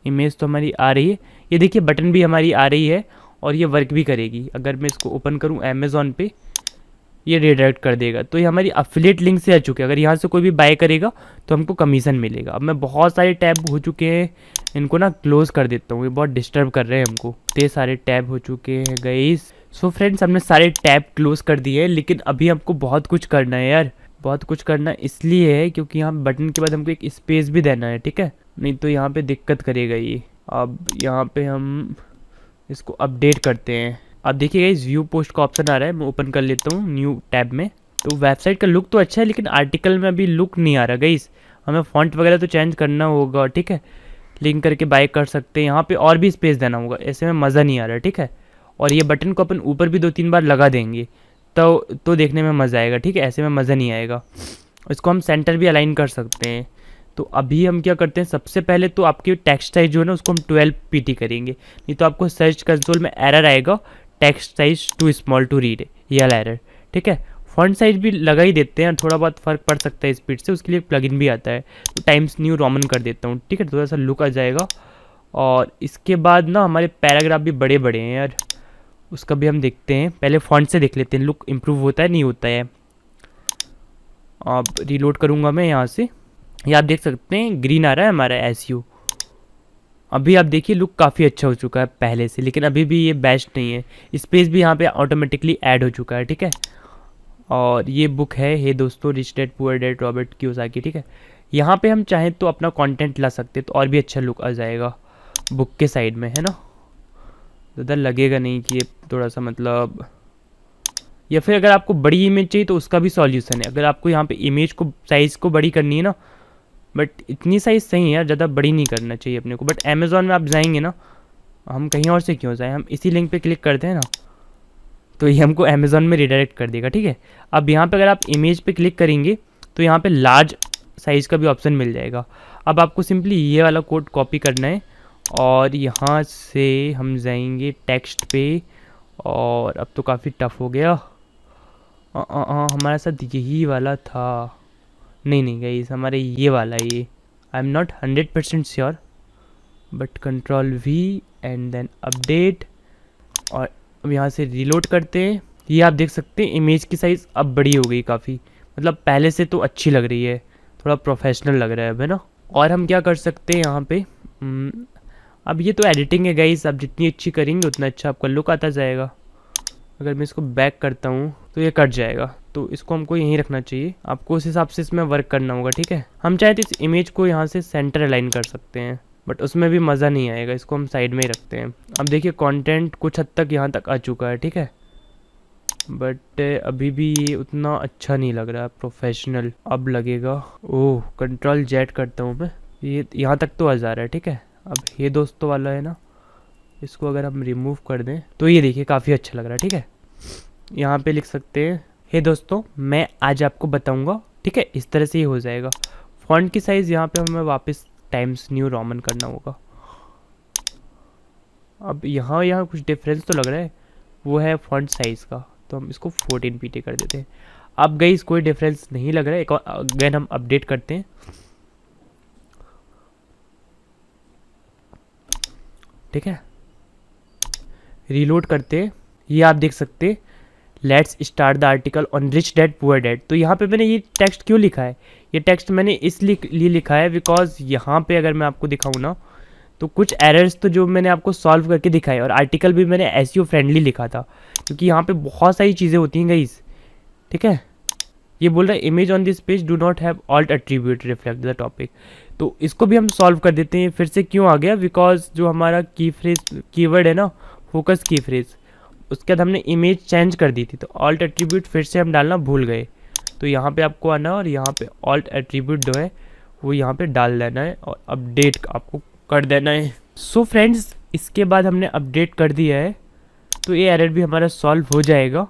इमेज तो हमारी आ रही है, ये देखिए बटन भी हमारी आ रही है और ये वर्क भी करेगी। अगर मैं इसको ओपन करूँ अमेज़ॉन पे, ये रिडायरेक्ट कर देगा। तो ये हमारी अफिलिएट लिंक से आ चुके हैं। अगर यहाँ से कोई भी बाय करेगा तो हमको कमीशन मिलेगा। अब मैं बहुत सारे टैब हो चुके हैं, इनको ना क्लोज कर देता हूँ, ये बहुत डिस्टर्ब कर रहे हैं हमको। इतने सारे टैब हो चुके हैं गाइस। सो फ्रेंड्स, हमने सारे टैब क्लोज कर दिए हैं, लेकिन अभी हमको बहुत कुछ करना है यार। बहुत कुछ करना इसलिए है क्योंकि यहाँ बटन के बाद हमको एक स्पेस भी देना है, ठीक है, नहीं तो यहाँ पे दिक्कत करेगा ये। अब यहाँ पे हम इसको अपडेट करते हैं। अब देखिएगा इस व्यू पोस्ट का ऑप्शन आ रहा है, मैं ओपन कर लेता हूँ न्यू टैब में। तो वेबसाइट का लुक तो अच्छा है, लेकिन आर्टिकल में अभी लुक नहीं आ रहा गाइस। हमें फॉन्ट वगैरह तो चेंज करना होगा, ठीक है। लिंक करके बाय कर सकते हैं, यहाँ पे और भी स्पेस देना होगा, ऐसे में मज़ा नहीं आ रहा, ठीक है। और ये बटन को अपन ऊपर भी 2-3 बार लगा देंगे तो देखने में मज़ा आएगा, ठीक है। ऐसे में मज़ा नहीं आएगा। इसको हम सेंटर भी अलाइन कर सकते हैं। तो अभी हम क्या करते हैं, सबसे पहले तो आपकी टेक्स्ट साइज जो है ना उसको हम 12 pt करेंगे, नहीं तो आपको सर्च कंसोल में एरर आएगा, text size too small to read, ये वाला एरर, ठीक है। फॉन्ट साइज भी लगा ही देते हैं, थोड़ा बहुत फ़र्क पड़ सकता है स्पीड से, उसके लिए प्लगइन भी आता है। तो टाइम्स न्यू रोमन कर देता हूँ, ठीक है, थोड़ा सा लुक आ जाएगा। और इसके बाद ना हमारे पैराग्राफ भी बड़े बड़े हैं यार, उसका भी हम देखते हैं। पहले फॉन्ट से देख लेते हैं लुक इम्प्रूव होता है नहीं होता है। अब रीलोड करूँगा मैं यहाँ से, ये आप देख सकते हैं ग्रीन आ रहा है हमारा SU। अभी आप देखिए लुक काफ़ी अच्छा हो चुका है पहले से, लेकिन अभी भी ये बेस्ट नहीं है। स्पेस भी यहाँ पे ऑटोमेटिकली ऐड हो चुका है, ठीक है। और ये बुक है हे दोस्तों, rich dad poor dad Robert Kiyosaki, ठीक है। यहाँ पे हम चाहें तो अपना कंटेंट ला सकते हैं, तो और भी अच्छा लुक आ जाएगा बुक के साइड में, है ना। ज़्यादा लगेगा नहीं कि ये थोड़ा सा मतलब, या फिर अगर आपको बड़ी इमेज चाहिए तो उसका भी सॉल्यूशन है। अगर आपको यहाँ पे इमेज को साइज़ को बड़ी करनी है ना, बट इतनी साइज़ सही है यार, ज़्यादा बड़ी नहीं करना चाहिए अपने को। बट अमेज़ॉन में आप जाएंगे ना, हम कहीं और से क्यों जाएँ, हम इसी लिंक पे क्लिक करते हैं ना, तो ये हमको अमेज़ॉन में रिडायरेक्ट कर देगा, ठीक है। अब यहाँ पे अगर आप इमेज पे क्लिक करेंगे तो यहाँ पे लार्ज साइज़ का भी ऑप्शन मिल जाएगा। अब आपको सिंपली ये वाला कोड कॉपी करना है और यहाँ से हम जाएंगे टेक्स्ट पे, और अब तो काफ़ी टफ हो गया। हमारे साथ यही वाला था, नहीं गाइस, हमारे ये वाला, ये I am not 100% sure, but control V and then update. और अब यहाँ से रीलोड करते हैं ये आप देख सकते हैं इमेज की साइज़ अब बड़ी हो गई काफ़ी, मतलब पहले से तो अच्छी लग रही है, थोड़ा प्रोफेशनल लग रहा है अब, है ना। और हम क्या कर सकते हैं यहाँ पे, अब ये तो एडिटिंग है गाइस, आप जितनी अच्छी करेंगे उतना अच्छा आपका लुक आता जाएगा। अगर मैं इसको बैक करता हूँ तो ये कट जाएगा, तो इसको हमको यहीं रखना चाहिए। आपको उस हिसाब से इसमें वर्क करना होगा, ठीक है। हम चाहे तो इस इमेज को यहाँ से सेंटर अलाइन कर सकते हैं, बट उसमें भी मज़ा नहीं आएगा, इसको हम साइड में ही रखते हैं। अब देखिए कंटेंट कुछ हद तक यहाँ तक आ चुका है, ठीक है, बट अभी भी ये उतना अच्छा नहीं लग रहा है प्रोफेशनल। अब लगेगा। ओह, कंट्रोल जेड करता हूँ मैं, ये यहाँ तक तो आ जा रहा है, ठीक है। अब ये दोस्तों वाला है ना, इसको अगर हम रिमूव कर दें तो ये देखिए काफ़ी अच्छा लग रहा है, ठीक है। यहाँ पे लिख सकते हैं, हे दोस्तों मैं आज आपको बताऊंगा, ठीक है, इस तरह से ही हो जाएगा। फॉन्ट की साइज़ यहाँ पे हमें वापस टाइम्स न्यू रोमन करना होगा। अब यहाँ यहाँ कुछ डिफरेंस तो लग रहा है, वो है फॉन्ट साइज़ का, तो हम इसको 14 पीटी कर देते हैं। अब गई कोई डिफरेंस नहीं लग रहा है, एक और अगेन हम अपडेट करते हैं, ठीक है, रीलोड करते हैं। ये आप देख सकते हैं, let's start the article on rich dad poor dad. तो यहाँ पे मैंने ये टेक्स्ट क्यों लिखा है, ये टेक्स्ट मैंने इसलिए लिखा है बिकॉज यहाँ पे अगर मैं आपको दिखाऊँ ना, तो कुछ एरर्स तो जो मैंने आपको सॉल्व करके दिखाए, और आर्टिकल भी मैंने एसईओ फ्रेंडली लिखा था, क्योंकि यहाँ पे बहुत सारी चीज़ें होती हैं गाइस, ठीक है। ये बोल रहा है image on this page do not have alt attribute reflect the topic, तो इसको भी हम सॉल्व कर देते हैं। फिर से क्यों आ गया, बिकॉज जो हमारा की फ्रेज कीवर्ड है ना, फोकस की फ्रेज, उसके बाद हमने इमेज चेंज कर दी थी, तो ऑल्ट एट्रीब्यूट फिर से हम डालना भूल गए। तो यहाँ पे आपको आना और यहाँ पे ऑल्ट एट्रीब्यूट जो है वो यहाँ पे डाल देना है और अपडेट आपको कर देना है। सो फ्रेंड्स, इसके बाद हमने अपडेट कर दिया है, तो ये एरर भी हमारा सॉल्व हो जाएगा।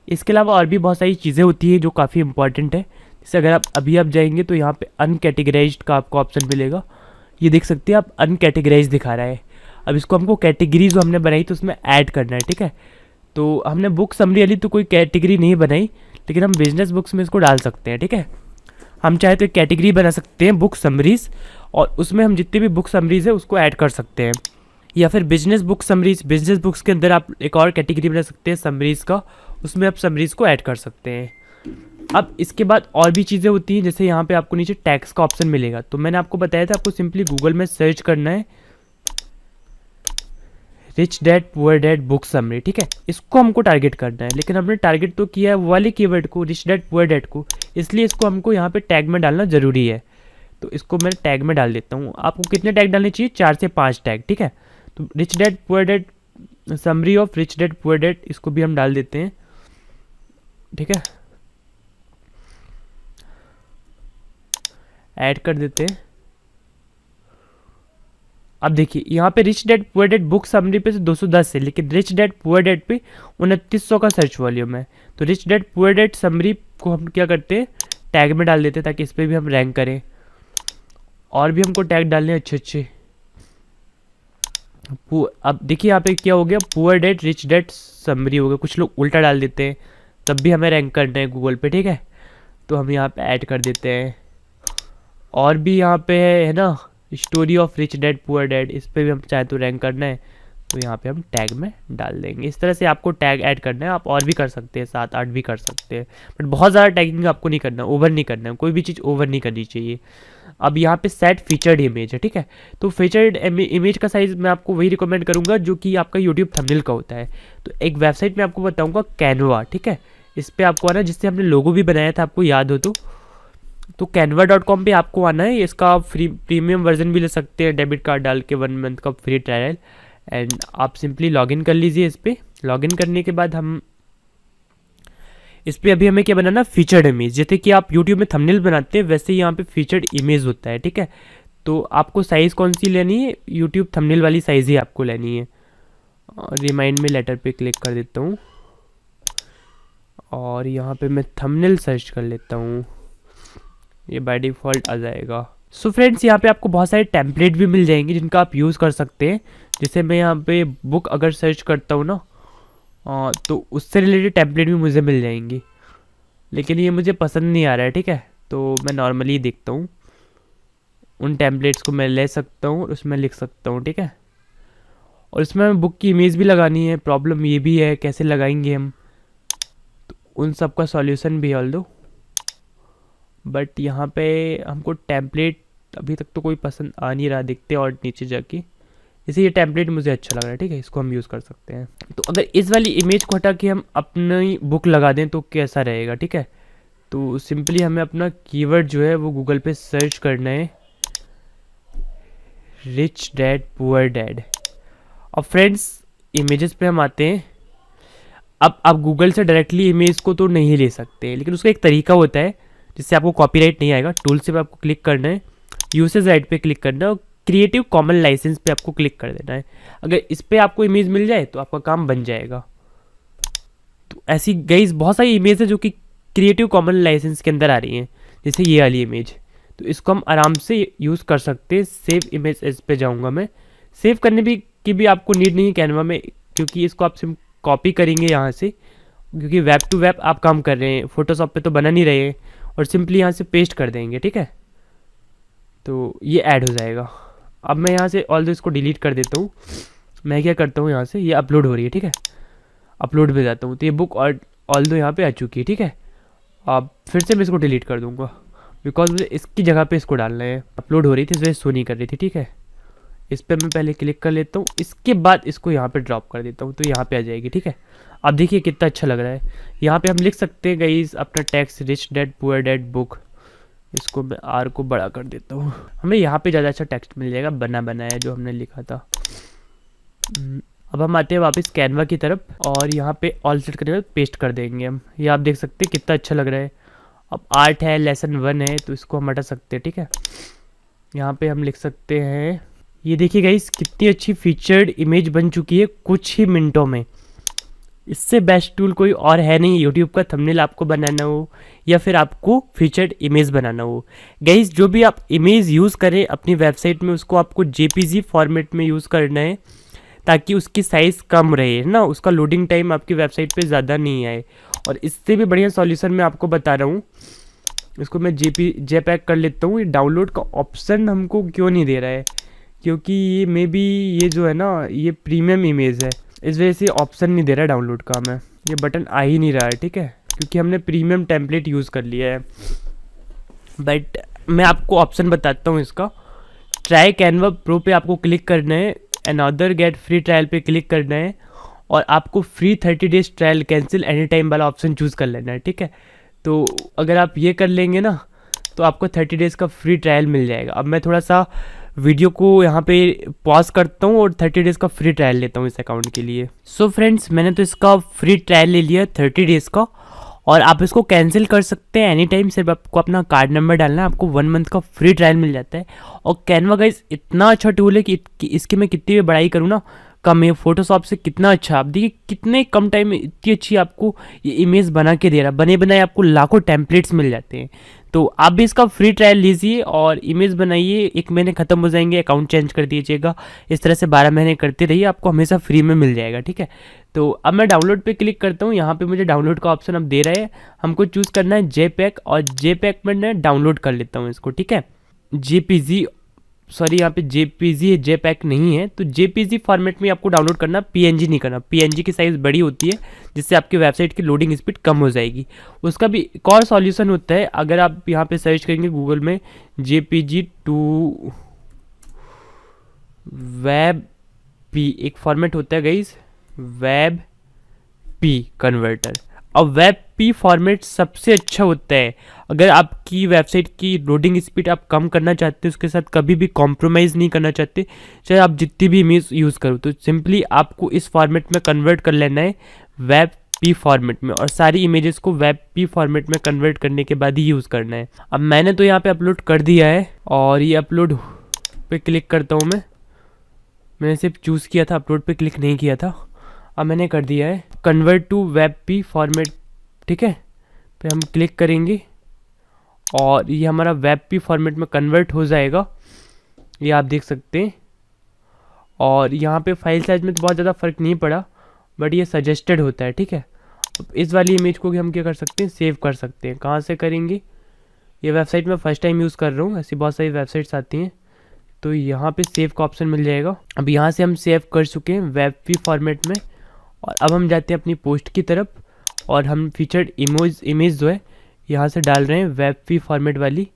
इसके अलावा और भी बहुत सारी चीज़ें होती हैं जो काफ़ी इंपॉर्टेंट है। जैसे अगर आप अभी आप जाएंगे तो यहाँ पे अनकैटेगराइज्ड का आपको ऑप्शन मिलेगा, ये देख सकते हैं आप, अनकैटेगराइज दिखा रहा है। अब इसको हमको कैटेगरी जो हमने बनाई तो उसमें ऐड करना है, ठीक है। तो हमने बुक समरी वाली तो कोई कैटेगरी नहीं बनाई, लेकिन हम बिजनेस बुक्स में इसको डाल सकते हैं, ठीक है। हम चाहे तो एक कैटेगरी बना सकते हैं बुक समरीज, और उसमें हम जितने भी बुक समरीज है उसको ऐड कर सकते हैं। या फिर business book summaries, business books के अंदर आप एक और कैटेगरी बना सकते हैं समरीज का, उसमें आप समरीज को ऐड कर सकते हैं। अब इसके बाद और भी चीज़ें होती हैं, जैसे यहाँ पे आपको नीचे टैक्स का ऑप्शन मिलेगा। तो मैंने आपको बताया था, आपको सिंपली गूगल में सर्च करना है rich dad poor dad book summary, ठीक है, इसको हमको टारगेट करना है। लेकिन हमने टारगेट तो किया है वो वाले कीवर्ड को, रिच डैड पुअर डैड को, इसलिए इसको हमको यहाँ पे टैग में डालना ज़रूरी है। तो इसको मैं टैग में डाल देता हूँ। आपको कितने टैग डालने चाहिए, 4 से 5 टैग, ठीक है। तो rich dad poor dad, summary of rich dad poor dad, इसको भी हम डाल देते हैं, ठीक है, ऐड कर देते हैं। अब देखिए यहाँ पे rich dad poor dad book summary पे 210 है, लेकिन रिच डैड पुअर डैड पे 2900 का सर्च वॉल्यूम है। तो rich dad poor dad summary को हम क्या करते हैं, टैग में डाल देते हैं, ताकि इस पर भी हम रैंक करें। और भी हमको टैग डालने अच्छे अच्छे। अब देखिए यहाँ पे क्या हो गया, poor dad rich dad summary हो गया। कुछ लोग उल्टा डाल देते हैं, तब भी हमें रैंक करना है गूगल पे, ठीक है। तो हम यहाँ पे ऐड कर देते हैं। और भी यहाँ पे है ना, story of rich dad poor dad, इस पर भी हम चाहे तो रैंक करना है, तो यहाँ पे हम टैग में डाल देंगे। इस तरह से आपको टैग ऐड करना है। आप और भी कर सकते हैं, 7-8 भी कर सकते हैं, बट बहुत ज़्यादा टैगिंग आपको नहीं करना, ओवर नहीं करना है, कोई भी चीज़ ओवर नहीं करनी चाहिए। अब यहाँ पे सेट फीचर्ड इमेज है, ठीक है। तो फीचर्ड इमेज का साइज़ मैं आपको वही रिकमेंड करूँगा जो कि आपका यूट्यूब थंबनेल का होता है। तो एक वेबसाइट में आपको बताऊँगा, कैनवा, ठीक है, इस पर आपको आना, जिससे हमने लोगो भी बनाया था, आपको याद हो तो canva.com पे आपको आना है। इसका फ्री प्रीमियम वर्जन भी ले सकते हैं, डेबिट कार्ड डाल के 1 मंथ का फ्री ट्रायल, एंड आप सिंपली लॉगिन कर लीजिए इस पर। लॉगिन करने के बाद हम इस पर अभी हमें क्या बनाना, फीचर्ड इमेज। जैसे कि आप यूट्यूब में थंबनेल बनाते हैं, वैसे ही यहाँ पे फीचर्ड इमेज होता है, ठीक है। तो आपको साइज़ कौन सी लेनी है, यूट्यूब थंबनेल वाली साइज़ ही आपको लेनी है। रिमाइंड में लेटर पे क्लिक कर देता हूँ, और यहाँ पे मैं थंबनेल सर्च कर लेता हूँ, ये बाय डिफ़ॉल्ट आ जाएगा। सो फ्रेंड्स, यहाँ पे आपको बहुत सारे टेम्पलेट भी मिल जाएंगे जिनका आप यूज़ कर सकते हैं। जैसे मैं यहाँ पे बुक अगर सर्च करता हूँ ना, तो उससे रिलेटेड टेम्पलेट भी मुझे मिल जाएंगी, लेकिन ये मुझे पसंद नहीं आ रहा है, ठीक है। तो मैं नॉर्मली देखता हूँ, उन टेम्पलेट्स को मैं ले सकता हूँ और उसमें लिख सकता हूँ, ठीक है। और इसमें हमें बुक की इमेज भी लगानी है। प्रॉब्लम ये भी है, कैसे लगाएंगे हम, उन सब का सॉल्यूशन भी हल दो, बट यहाँ पे हमको टेम्पलेट अभी तक तो कोई पसंद आ नहीं रहा, दिखते और नीचे जाके, जैसे ये टेम्पलेट मुझे अच्छा लग रहा है, ठीक है, इसको हम यूज़ कर सकते हैं। तो अगर इस वाली इमेज को हटा के हम अपनी बुक लगा दें तो कैसा रहेगा, ठीक है। तो सिंपली हमें अपना कीवर्ड जो है वो गूगल पे सर्च करना है, रिच डैड पुअर डैड। और फ्रेंड्स इमेजेस पे हम आते हैं। अब आप गूगल से डायरेक्टली इमेज को तो नहीं ले सकते, लेकिन उसका एक तरीका होता है जिससे आपको कॉपीराइट नहीं आएगा। टूल से आपको क्लिक करना है, यूसेज राइट पे क्लिक करना है और क्रिएटिव कॉमन लाइसेंस पे आपको क्लिक कर देना है। अगर इस पे आपको इमेज मिल जाए तो आपका काम बन जाएगा। तो ऐसी गाइस बहुत सारी इमेज है जो कि क्रिएटिव कॉमन लाइसेंस के अंदर आ रही हैं, जैसे ये वाली इमेज। तो इसको हम आराम से यूज़ कर सकते हैं। सेव इमेज इस पे जाऊँगा मैं। सेव करने की भी आपको नीड नहीं है कैनवा में, क्योंकि इसको आप सिर्फ कॉपी करेंगे यहाँ से, क्योंकि वेब टू वेब आप काम कर रहे हैं, फोटोशॉप पे तो बना नहीं रहे हैं, और सिंपली यहाँ से पेस्ट कर देंगे, ठीक है। तो ये ऐड हो जाएगा। अब मैं यहाँ से ऑल दो इसको डिलीट कर देता हूँ। मैं क्या करता हूँ, यहाँ से ये अपलोड हो रही है, ठीक है, अपलोड पे जाता हूँ तो ये बुक और ऑल दो यहाँ पे आ चुकी है, ठीक है। अब फिर से मैं इसको डिलीट कर दूँगा, बिकॉज मुझे इसकी जगह पे इसको डालना है। अपलोड हो रही थी इसलिए शो नहीं कर रही थी, ठीक है। इस पर मैं पहले क्लिक कर लेता हूँ, इसके बाद इसको यहाँ पे ड्रॉप कर देता हूँ तो यहाँ पे आ जाएगी, ठीक है। अब देखिए कितना अच्छा लग रहा है। यहाँ पे हम लिख सकते हैं गाइस अपना text, rich dad poor dad book. इसको मैं आर को बड़ा कर देता हूँ, हमें यहाँ पे ज़्यादा अच्छा टेक्स्ट मिल जाएगा, बना बनाया जो हमने लिखा था। अब हम आते हैं वापस कैनवा की तरफ और यहाँ पे ऑल सेट करके पेस्ट कर देंगे हम। ये आप देख सकते हैं कितना अच्छा लग रहा है। अब आर्ट है, लेसन 1 है, तो इसको हम हटा सकते हैं, ठीक है। यहाँ पे हम लिख सकते हैं, ये देखिए गाइस कितनी अच्छी फीचर्ड इमेज बन चुकी है कुछ ही मिनटों में। इससे बेस्ट टूल कोई और है नहीं यूट्यूब का थंबनेल आपको बनाना हो या फिर आपको फीचर्ड इमेज बनाना हो। गाइस जो भी आप इमेज यूज़ करें अपनी वेबसाइट में, उसको आपको जेपीजी फॉर्मेट में यूज़ करना है, ताकि उसकी साइज़ कम रहे ना, उसका लोडिंग टाइम आपकी वेबसाइट पे ज़्यादा नहीं आए। और इससे भी बढ़िया सॉल्यूशन मैं आपको बता रहा हूँ। इसको मैं जेपैक कर लेता हूँ। ये डाउनलोड का ऑप्शन हमको क्यों नहीं दे रहा है, क्योंकि ये मे बी ये जो है ना ये प्रीमियम इमेज है, इस वजह से ऑप्शन नहीं दे रहा है डाउनलोड का हमें। ये बटन आ ही नहीं रहा है, ठीक है, क्योंकि हमने प्रीमियम टेम्पलेट यूज़ कर लिया है। बट मैं आपको ऑप्शन बताता हूँ इसका। ट्राई कैनवा प्रो पे आपको क्लिक करना है, अनदर गेट फ्री ट्रायल पे क्लिक करना है और आपको free 30 days trial cancel any time वाला ऑप्शन चूज़ कर लेना है, ठीक है। तो अगर आप ये कर लेंगे ना तो आपको 30 डेज़ का फ्री ट्रायल मिल जाएगा। अब मैं थोड़ा सा वीडियो को यहाँ पे पॉज करता हूँ और 30 डेज़ का फ्री ट्रायल लेता हूँ इस अकाउंट के लिए। सो फ्रेंड्स मैंने तो इसका फ्री ट्रायल ले लिया 30 डेज़ का, और आप इसको कैंसिल कर सकते हैं एनी टाइम। सिर्फ आपको अपना कार्ड नंबर डालना है, आपको 1 मंथ का फ्री ट्रायल मिल जाता है। और कैनवा गाइस इतना अच्छा टूल है कि इसकी मैं कितनी भी बड़ाई करूँ ना कम है। फोटोशॉप से कितना अच्छा, आप देखिए कितने कम टाइम में इतनी अच्छी आपको ये इमेज बना के दे रहा है। बने बनाए आपको लाखों टेम्पलेट्स मिल जाते हैं। तो आप भी इसका फ्री ट्रायल लीजिए और इमेज बनाइए। 1 महीने खत्म हो जाएंगे, अकाउंट चेंज कर दीजिएगा। इस तरह से 12 महीने करते रहिए, आपको हमेशा फ्री में मिल जाएगा, ठीक है। तो अब मैं डाउनलोड पे क्लिक करता हूँ। यहाँ पे मुझे डाउनलोड का ऑप्शन अब दे रहा है, हमको चूज़ करना है जेपैक, और जेपैक में मैं डाउनलोड कर लेता हूँ इसको, ठीक है। जेपीजी, सॉरी यहाँ पे जेपीजी है, जेपैक नहीं है। तो जेपीजी फॉर्मेट में आपको डाउनलोड करना, पीएनजी नहीं करना। पीएनजी की साइज़ बड़ी होती है जिससे आपकी वेबसाइट की लोडिंग स्पीड कम हो जाएगी। उसका भी एक और सॉल्यूशन होता है, अगर आप यहाँ पे सर्च करेंगे गूगल में जेपीजी टू वेब पी, एक फॉर्मेट होता है गाइस वेब पी कन्वर्टर। अब वेब पी फॉर्मेट सबसे अच्छा होता है अगर आपकी वेबसाइट की लोडिंग स्पीड आप कम करना चाहते हैं, उसके साथ कभी भी कॉम्प्रोमाइज़ नहीं करना चाहते, चाहे आप जितनी भी इमेज यूज़ करो। तो सिंपली आपको इस फॉर्मेट में कन्वर्ट कर लेना है वेब पी फॉर्मेट में, और सारी इमेजेस को वेब पी फॉर्मेट में कन्वर्ट करने के बाद ही यूज़ करना है। अब मैंने तो यहाँ पे अपलोड कर दिया है और ये अपलोड पे क्लिक करता हूँ मैंने सिर्फ चूज़ किया था, अपलोड पे क्लिक नहीं किया था। अब मैंने कर दिया है convert to web P format, ठीक है, पे हम क्लिक करेंगे और ये हमारा वेब पी फॉर्मेट में कन्वर्ट हो जाएगा, ये आप देख सकते हैं। और यहाँ पे फाइल साइज में तो बहुत ज़्यादा फ़र्क नहीं पड़ा, बट ये सजेस्टेड होता है, ठीक है। अब इस वाली इमेज को भी हम क्या कर सकते हैं, सेव कर सकते हैं। कहाँ से करेंगे, ये वेबसाइट में फ़र्स्ट टाइम यूज़ कर रहा हूँ, ऐसी बहुत सारी वेबसाइट्स आती हैं, तो यहाँ पे सेव का ऑप्शन मिल जाएगा। अब यहाँ से हम सेव कर चुके हैं वेब पी फॉर्मेट में, और अब हम जाते हैं अपनी पोस्ट की तरफ और हम फीचर्ड इमेज जो है यहाँ से डाल रहे हैं वेब फॉर्मेट वाली।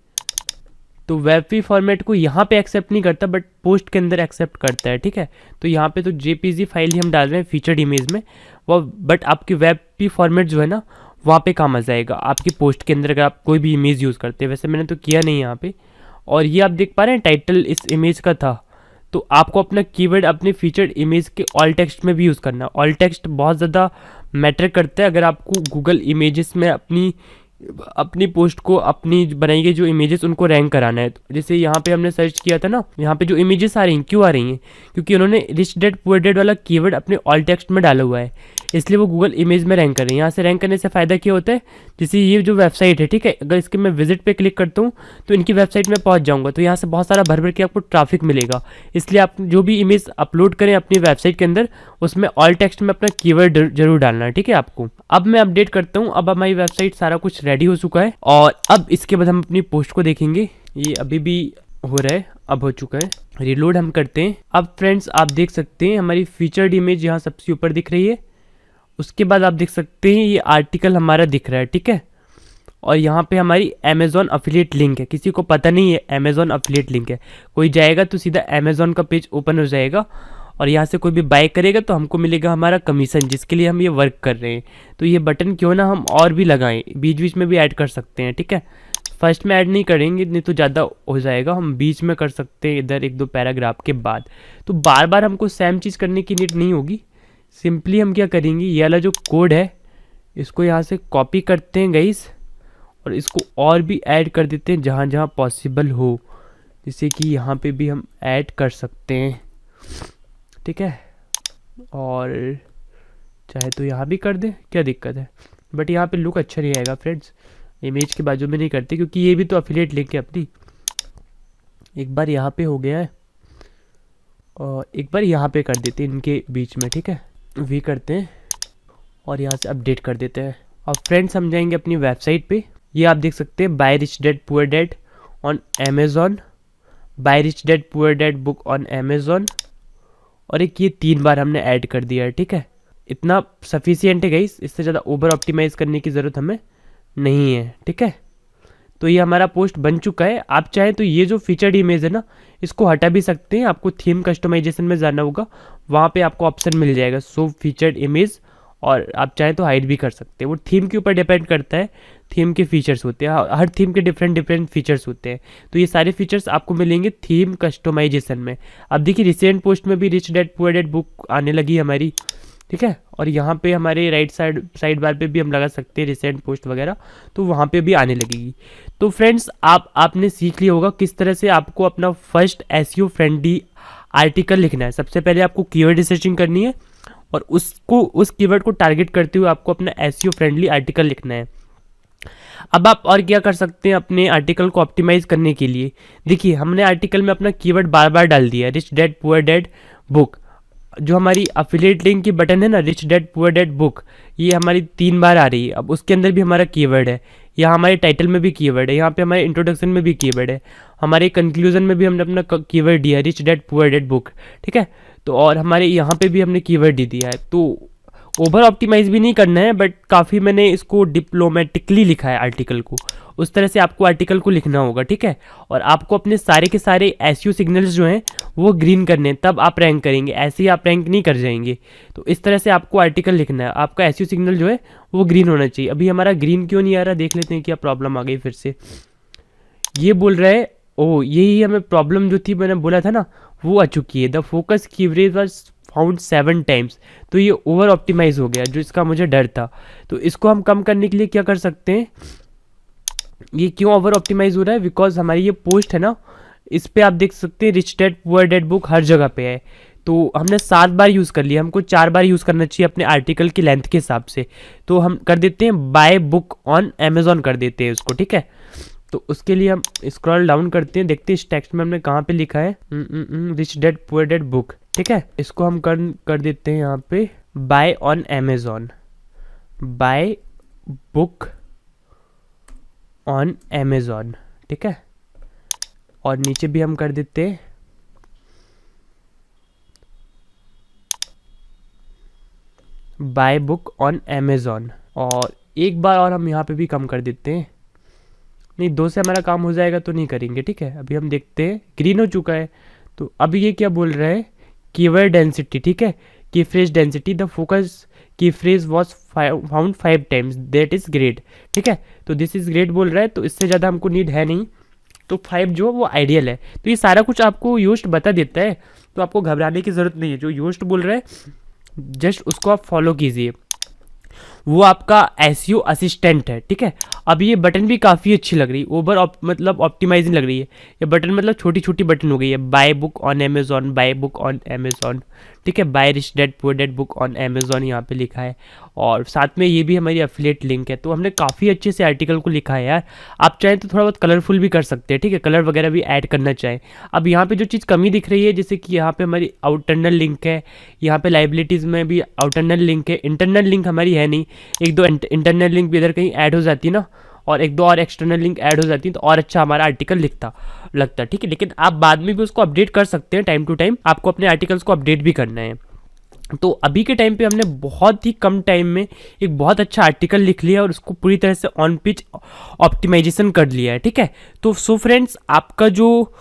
तो वेब फॉर्मेट को यहाँ पे एक्सेप्ट नहीं करता बट पोस्ट के अंदर एक्सेप्ट करता है, ठीक है। तो यहाँ पे तो जेपीजी फाइल ही हम डाल रहे हैं फीचर्ड इमेज में वो, बट आपकी वेब फॉर्मेट जो है ना वहाँ पे काम आ जाएगा आपकी पोस्ट के अंदर अगर आप कोई भी इमेज यूज़ करते हैं। वैसे मैंने तो किया नहीं यहाँ पे। और ये आप देख पा रहे हैं टाइटल इस इमेज का था, तो आपको अपना कीवर्ड अपने फीचर्ड इमेज के ऑल टेक्स्ट में भी यूज़ करना है। ऑल टेक्स्ट बहुत ज़्यादा मैटर करता है अगर आपको गूगल इमेजेस में अपनी पोस्ट को, अपनी बनाई गई जो इमेजेस उनको रैंक कराना है। जैसे यहाँ पे हमने सर्च किया था ना, यहाँ पे जो इमेजेस आ रही हैं क्यों आ रही हैं, क्योंकि उन्होंने रिच डैड पुअर डैड वाला कीवर्ड अपने ऑल टेक्स्ट में डाला हुआ है, इसलिए वो गूगल इमेज में रैंक कर रही है। यहाँ से रैंक करने से फ़ायदा क्या होता है, जैसे ये जो वेबसाइट है, ठीक है, अगर इसके मैं विजिट पे क्लिक करता हूँ तो इनकी वेबसाइट में पहुँच जाऊँगा, तो यहाँ से बहुत सारा भर भर के आपको ट्रैफिक मिलेगा। इसलिए आप जो भी इमेज अपलोड करें अपनी वेबसाइट के अंदर उसमें ऑल टेक्स्ट में अपना कीवर्ड जरूर डालना है, ठीक है आपको। अब मैं अपडेट करता हूँ, अब हमारी वेबसाइट सारा कुछ रेडी हो चुका है और अब इसके बाद हम अपनी पोस्ट को देखेंगे। ये अभी भी हो रहा है, अब हो चुका है, रिलोड हम करते हैं। अब फ्रेंड्स आप देख सकते हैं हमारी फीचर्ड इमेज यहाँ सबसे ऊपर दिख रही है। उसके बाद आप देख सकते हैं ये आर्टिकल हमारा दिख रहा है, ठीक है। और यहाँ पे हमारी अमेज़ॉन अफिलिएट लिंक है, किसी को पता नहीं है अमेज़ॉन अफिलिएट लिंक है, कोई जाएगा तो सीधा अमेज़ॉन का पेज ओपन हो जाएगा और यहाँ से कोई भी बाय करेगा तो हमको मिलेगा हमारा कमीशन, जिसके लिए हम ये वर्क कर रहे हैं। तो ये बटन क्यों ना हम और भी लगाएं, बीच बीच में भी ऐड कर सकते हैं, ठीक है। फर्स्ट में ऐड नहीं करेंगे, नहीं तो ज़्यादा हो जाएगा, हम बीच में कर सकते हैं इधर एक दो पैराग्राफ के बाद। तो बार बार हमको सेम चीज़ करने की नीड नहीं होगी। सिंपली हम क्या करेंगे, ये वाला जो कोड है इसको यहाँ से कॉपी करते हैं गाइस और इसको और भी ऐड कर देते हैं जहाँ जहाँ पॉसिबल हो, जैसे कि यहाँ पे भी हम ऐड कर सकते हैं, ठीक है। और चाहे तो यहाँ भी कर दें, क्या दिक्कत है, बट यहाँ पे लुक अच्छा नहीं आएगा फ्रेंड्स, इमेज के बाजू में नहीं करते क्योंकि ये भी तो अफिलिएट लिंक है अपनी। एक बार यहाँ पे हो गया है और एक बार यहाँ पे कर देते हैं इनके बीच में, ठीक है। वी करते हैं और यहाँ से अपडेट कर देते हैं। अब फ्रेंड्स हम जाएंगे अपनी वेबसाइट पे, ये आप देख सकते हैं buy rich dad poor dad on Amazon, buy rich dad poor dad book on Amazon, और एक ये 3 बार हमने ऐड कर दिया है, ठीक है। इतना सफिशियंट है गाइस, इससे ज़्यादा ओवर ऑप्टिमाइज़ करने की ज़रूरत हमें नहीं है, ठीक है। तो ये हमारा पोस्ट बन चुका है। आप चाहें तो ये जो फीचर्ड इमेज है ना इसको हटा भी सकते हैं, आपको थीम कस्टमाइजेशन में जाना होगा, वहाँ पे आपको ऑप्शन मिल जाएगा शो फीचर्ड इमेज, और आप चाहें तो हाइड भी कर सकते हैं। वो थीम के ऊपर डिपेंड करता है, थीम के फीचर्स होते हैं, हर थीम के डिफरेंट फीचर्स होते हैं। तो ये सारे फीचर्स आपको मिलेंगे थीम कस्टमाइजेशन में। अब देखिए रिसेंट पोस्ट में भी rich dad poor dad book आने लगी हमारी, ठीक है। और यहाँ पे हमारे राइट साइड बार पे भी हम लगा सकते हैं रिसेंट पोस्ट वगैरह, तो वहाँ पे भी आने लगेगी। तो फ्रेंड्स आपने सीख लिया होगा किस तरह से आपको अपना फर्स्ट एसईओ फ्रेंडली आर्टिकल लिखना है। सबसे पहले आपको कीवर्ड रिसर्चिंग करनी है और उस कीवर्ड को टारगेट करते हुए आपको अपना एसईओ फ्रेंडली आर्टिकल लिखना है। अब आप और क्या कर सकते हैं अपने आर्टिकल को ऑप्टिमाइज करने के लिए। देखिए हमने आर्टिकल में अपना कीवर्ड बार बार डाल दिया है, rich dad poor dad book. जो हमारी अफिलिएट लिंक की बटन है ना, rich dad poor dad book, ये हमारी 3 बार आ रही है। अब उसके अंदर भी हमारा कीवर्ड है, यहाँ हमारे टाइटल में भी कीवर्ड है, यहाँ पे हमारे इंट्रोडक्शन में भी कीवर्ड है, हमारे कंक्लूजन में भी हमने अपना कीवर्ड दिया है rich dad poor dad book, ठीक है। तो और हमारे यहाँ पे भी हमने कीवर्ड दे दिया है। तो ओवर ऑप्टिमाइज भी नहीं करना है, बट काफ़ी मैंने इसको डिप्लोमेटिकली लिखा है आर्टिकल को, उस तरह से आपको आर्टिकल को लिखना होगा, ठीक है। और आपको अपने सारे के सारे एसईओ सिग्नल्स जो हैं वो ग्रीन करने हैं, तब आप रैंक करेंगे, ऐसे ही आप रैंक नहीं कर जाएंगे। तो इस तरह से आपको आर्टिकल लिखना है, आपका एसईओ सिग्नल जो है वो ग्रीन होना चाहिए। अभी हमारा ग्रीन क्यों नहीं आ रहा, देख लेते हैं क्या प्रॉब्लम आ गई फिर से। ये बोल रहा है यही हमें प्रॉब्लम जो थी मैंने बोला था ना वो आ चुकी है, the focus keyword was found 7 times. तो ये ओवर ऑप्टिमाइज हो गया, जो इसका मुझे डर था। तो इसको हम कम करने के लिए क्या कर सकते हैं, ये क्यों ओवर ऑप्टिमाइज हो रहा है, बिकॉज हमारी ये पोस्ट है ना, इस पे आप देख सकते हैं rich dad poor dad book हर जगह पे है। तो हमने 7 बार यूज़ कर लिया, हमको 4 बार यूज़ करना चाहिए अपने आर्टिकल की लेंथ के हिसाब से। तो हम कर देते हैं बाय बुक ऑन अमेज़ॉन कर देते हैं उसको, ठीक है। तो उसके लिए हम स्क्रॉल डाउन करते हैं, देखते हैं इस टेक्स्ट में हमने कहाँ पे लिखा है rich dad poor dad book, ठीक है। इसको हम कर देते हैं यहाँ पे buy on Amazon, buy book on Amazon, ठीक है। और नीचे भी हम कर देते हैं बाय बुक ऑन अमेज़ॉन, और एक बार और हम यहाँ पे भी कम कर देते हैं, नहीं 2 से हमारा काम हो जाएगा तो नहीं करेंगे, ठीक है। अभी हम देखते हैं, ग्रीन हो चुका है। तो अभी ये क्या बोल रहा है, कीवर्ड डेंसिटी, ठीक है, की फ्रेज डेंसिटी, द फोकस की phrase was found 5 times, that is great, ठीक है। तो दिस इज ग्रेट बोल रहा है, तो इससे ज़्यादा हमको नीड है नहीं, तो 5 जो वो आइडियल है। तो ये सारा कुछ आपको योस्ट बता देता है, तो आपको घबराने की ज़रूरत नहीं है। जो योस्ट बोल रहा है जस्ट उसको आप फॉलो कीजिए, वो आपका एसईओ असिस्टेंट है, ठीक है। अब ये बटन भी काफ़ी अच्छी लग रही है, मतलब ऑप्टिमाइजिंग लग रही है। ये बटन मतलब छोटी छोटी बटन हो गई है, buy book on Amazon, buy book on Amazon, ठीक है, buy rich dad poor dad book on Amazon यहाँ पे लिखा है। और साथ में ये भी हमारी एफिलिएट लिंक है। तो हमने काफ़ी अच्छे से आर्टिकल को लिखा है यार। आप चाहें तो थोड़ा बहुत कलरफुल भी कर सकते हैं, ठीक है, कलर वगैरह भी ऐड करना चाहें। अब यहाँ पे जो चीज़ कमी दिख रही है, जैसे कि यहाँ पे हमारी आउटरनल लिंक है, यहाँ पे लाइबिलिटीज़ में भी आउटरनल लिंक है, इंटरनल लिंक हमारी है नहीं। एक दो इंटरनल लिंक भी इधर कहीं ऐड हो जाती ना, और एक दो और एक्सटर्नल लिंक ऐड हो जाती है तो और अच्छा हमारा आर्टिकल लगता, ठीक है। लेकिन आप बाद में भी उसको अपडेट कर सकते हैं, टाइम टू टाइम आपको अपने आर्टिकल्स को अपडेट भी करना है। तो अभी के टाइम पे हमने बहुत ही कम टाइम में एक बहुत अच्छा आर्टिकल लिख लिया और उसको पूरी तरह से ऑन पिच ऑप्टिमाइजेशन कर लिया है, ठीक है। तो सो फ्रेंड्स, आपका जो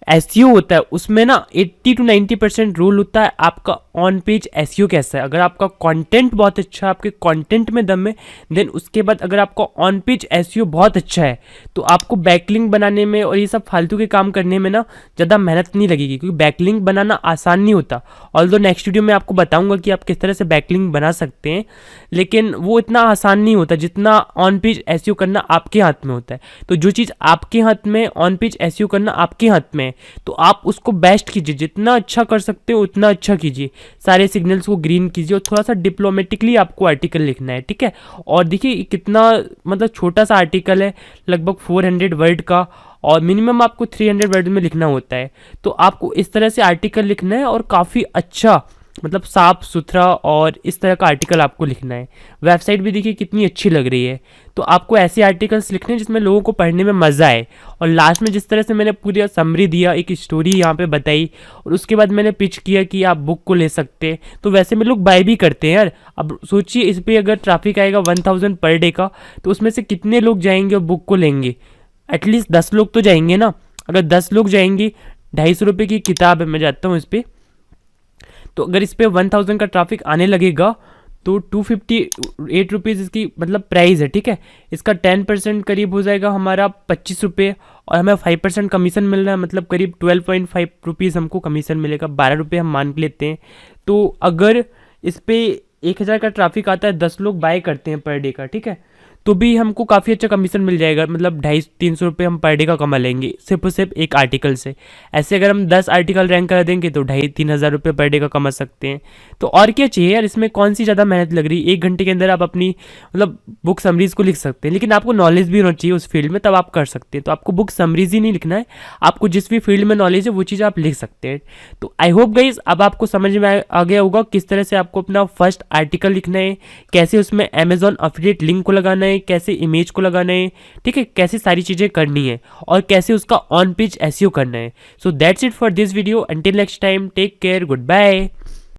एसईओ होता है उसमें ना 80 to 90% रूल होता है आपका ऑन पेज एसईओ कैसा है। अगर आपका कंटेंट बहुत अच्छा है, आपके कंटेंट में दम है, देन उसके बाद अगर आपका ऑन पेज एसईओ बहुत अच्छा है तो आपको बैकलिंक बनाने में और ये सब फालतू के काम करने में ना ज़्यादा मेहनत नहीं लगेगी, क्योंकि बैकलिंक बनाना आसान नहीं होता। ऑल्दो नेक्स्ट वीडियो में आपको बताऊंगा कि आप किस तरह से बैकलिंक बना सकते हैं, लेकिन वो इतना आसान नहीं होता जितना ऑन पेज एसईओ करना आपके हाथ में होता है। तो जो चीज़ आपके हाथ में, ऑन पेज एसईओ करना आपके हाथ में है, तो आप उसको बेस्ट कीजिए, जितना अच्छा कर सकते हो उतना अच्छा कीजिए। सारे सिग्नल्स को ग्रीन कीजिए और थोड़ा सा डिप्लोमेटिकली आपको आर्टिकल लिखना है, ठीक है। और देखिए कितना मतलब छोटा सा आर्टिकल है, लगभग 400 वर्ड का, और मिनिमम आपको 300 वर्ड में लिखना होता है। तो आपको इस तरह से आर्टिकल लिखना है और काफ़ी अच्छा, मतलब साफ सुथरा और इस तरह का आर्टिकल आपको लिखना है। वेबसाइट भी देखिए कितनी अच्छी लग रही है। तो आपको ऐसे आर्टिकल्स लिखने हैं जिसमें लोगों को पढ़ने में मज़ा आए। और लास्ट में जिस तरह से मैंने पूरी समरी दिया, एक स्टोरी यहाँ पे बताई, और उसके बाद मैंने पिच किया कि आप बुक को ले सकते हैं, तो वैसे में लोग बाय भी करते हैं यार। अब सोचिए इस पर अगर ट्रैफिक आएगा 1000 पर डे का, तो उसमें से कितने लोग जाएंगे और बुक को लेंगे। एटलीस्ट 10 लोग तो जाएंगे ना। अगर 10 लोग जाएंगे, 250 रुपये की किताब है, मैं जाता हूँ इस पर, तो अगर इस पर 1000 का ट्रैफिक आने लगेगा तो 258 रुपीज़ इसकी मतलब प्राइस है, ठीक है। इसका 10% करीब हो जाएगा हमारा 25 रुपये, और हमें 5% कमीशन मिल रहा है, मतलब करीब 12.5 रुपीज़ हमको कमीशन मिलेगा। 12 रुपये हम मान लेते हैं। तो अगर इस पर 1000 का ट्रैफिक आता है, 10 लोग बाय करते हैं पर डे का, ठीक है, तो भी हमको काफ़ी अच्छा कमीशन मिल जाएगा। मतलब 250-300 रुपये हम पर डे का कमा लेंगे सिर्फ और सिर्फ एक आर्टिकल से। ऐसे अगर हम 10 आर्टिकल रैंक कर देंगे तो 2,500-3 हज़ार रुपये पर डे का कमा सकते हैं। तो और क्या चाहिए यार, इसमें कौन सी ज़्यादा मेहनत लग रही है। 1 घंटे के अंदर आप अपनी मतलब बुक समरीज को लिख सकते हैं, लेकिन आपको नॉलेज भी होना चाहिए उस फील्ड में, तब आप कर सकते हैं। तो आपको बुक समरीज ही नहीं लिखना है, आपको जिस भी फील्ड में नॉलेज है वो चीज़ आप लिख सकते हैं। तो आई होप गाइज अब आपको समझ में आ गया होगा किस तरह से आपको अपना फर्स्ट आर्टिकल लिखना है, कैसे उसमें अमेजॉन एफिलिएट लिंक को लगाना है, कैसे इमेज को लगाना है, ठीक है, कैसे सारी चीज़ें करनी है, और कैसे उसका ऑन पेज एसईओ करना है। So that's it for this video. Until next time, take care, good bye.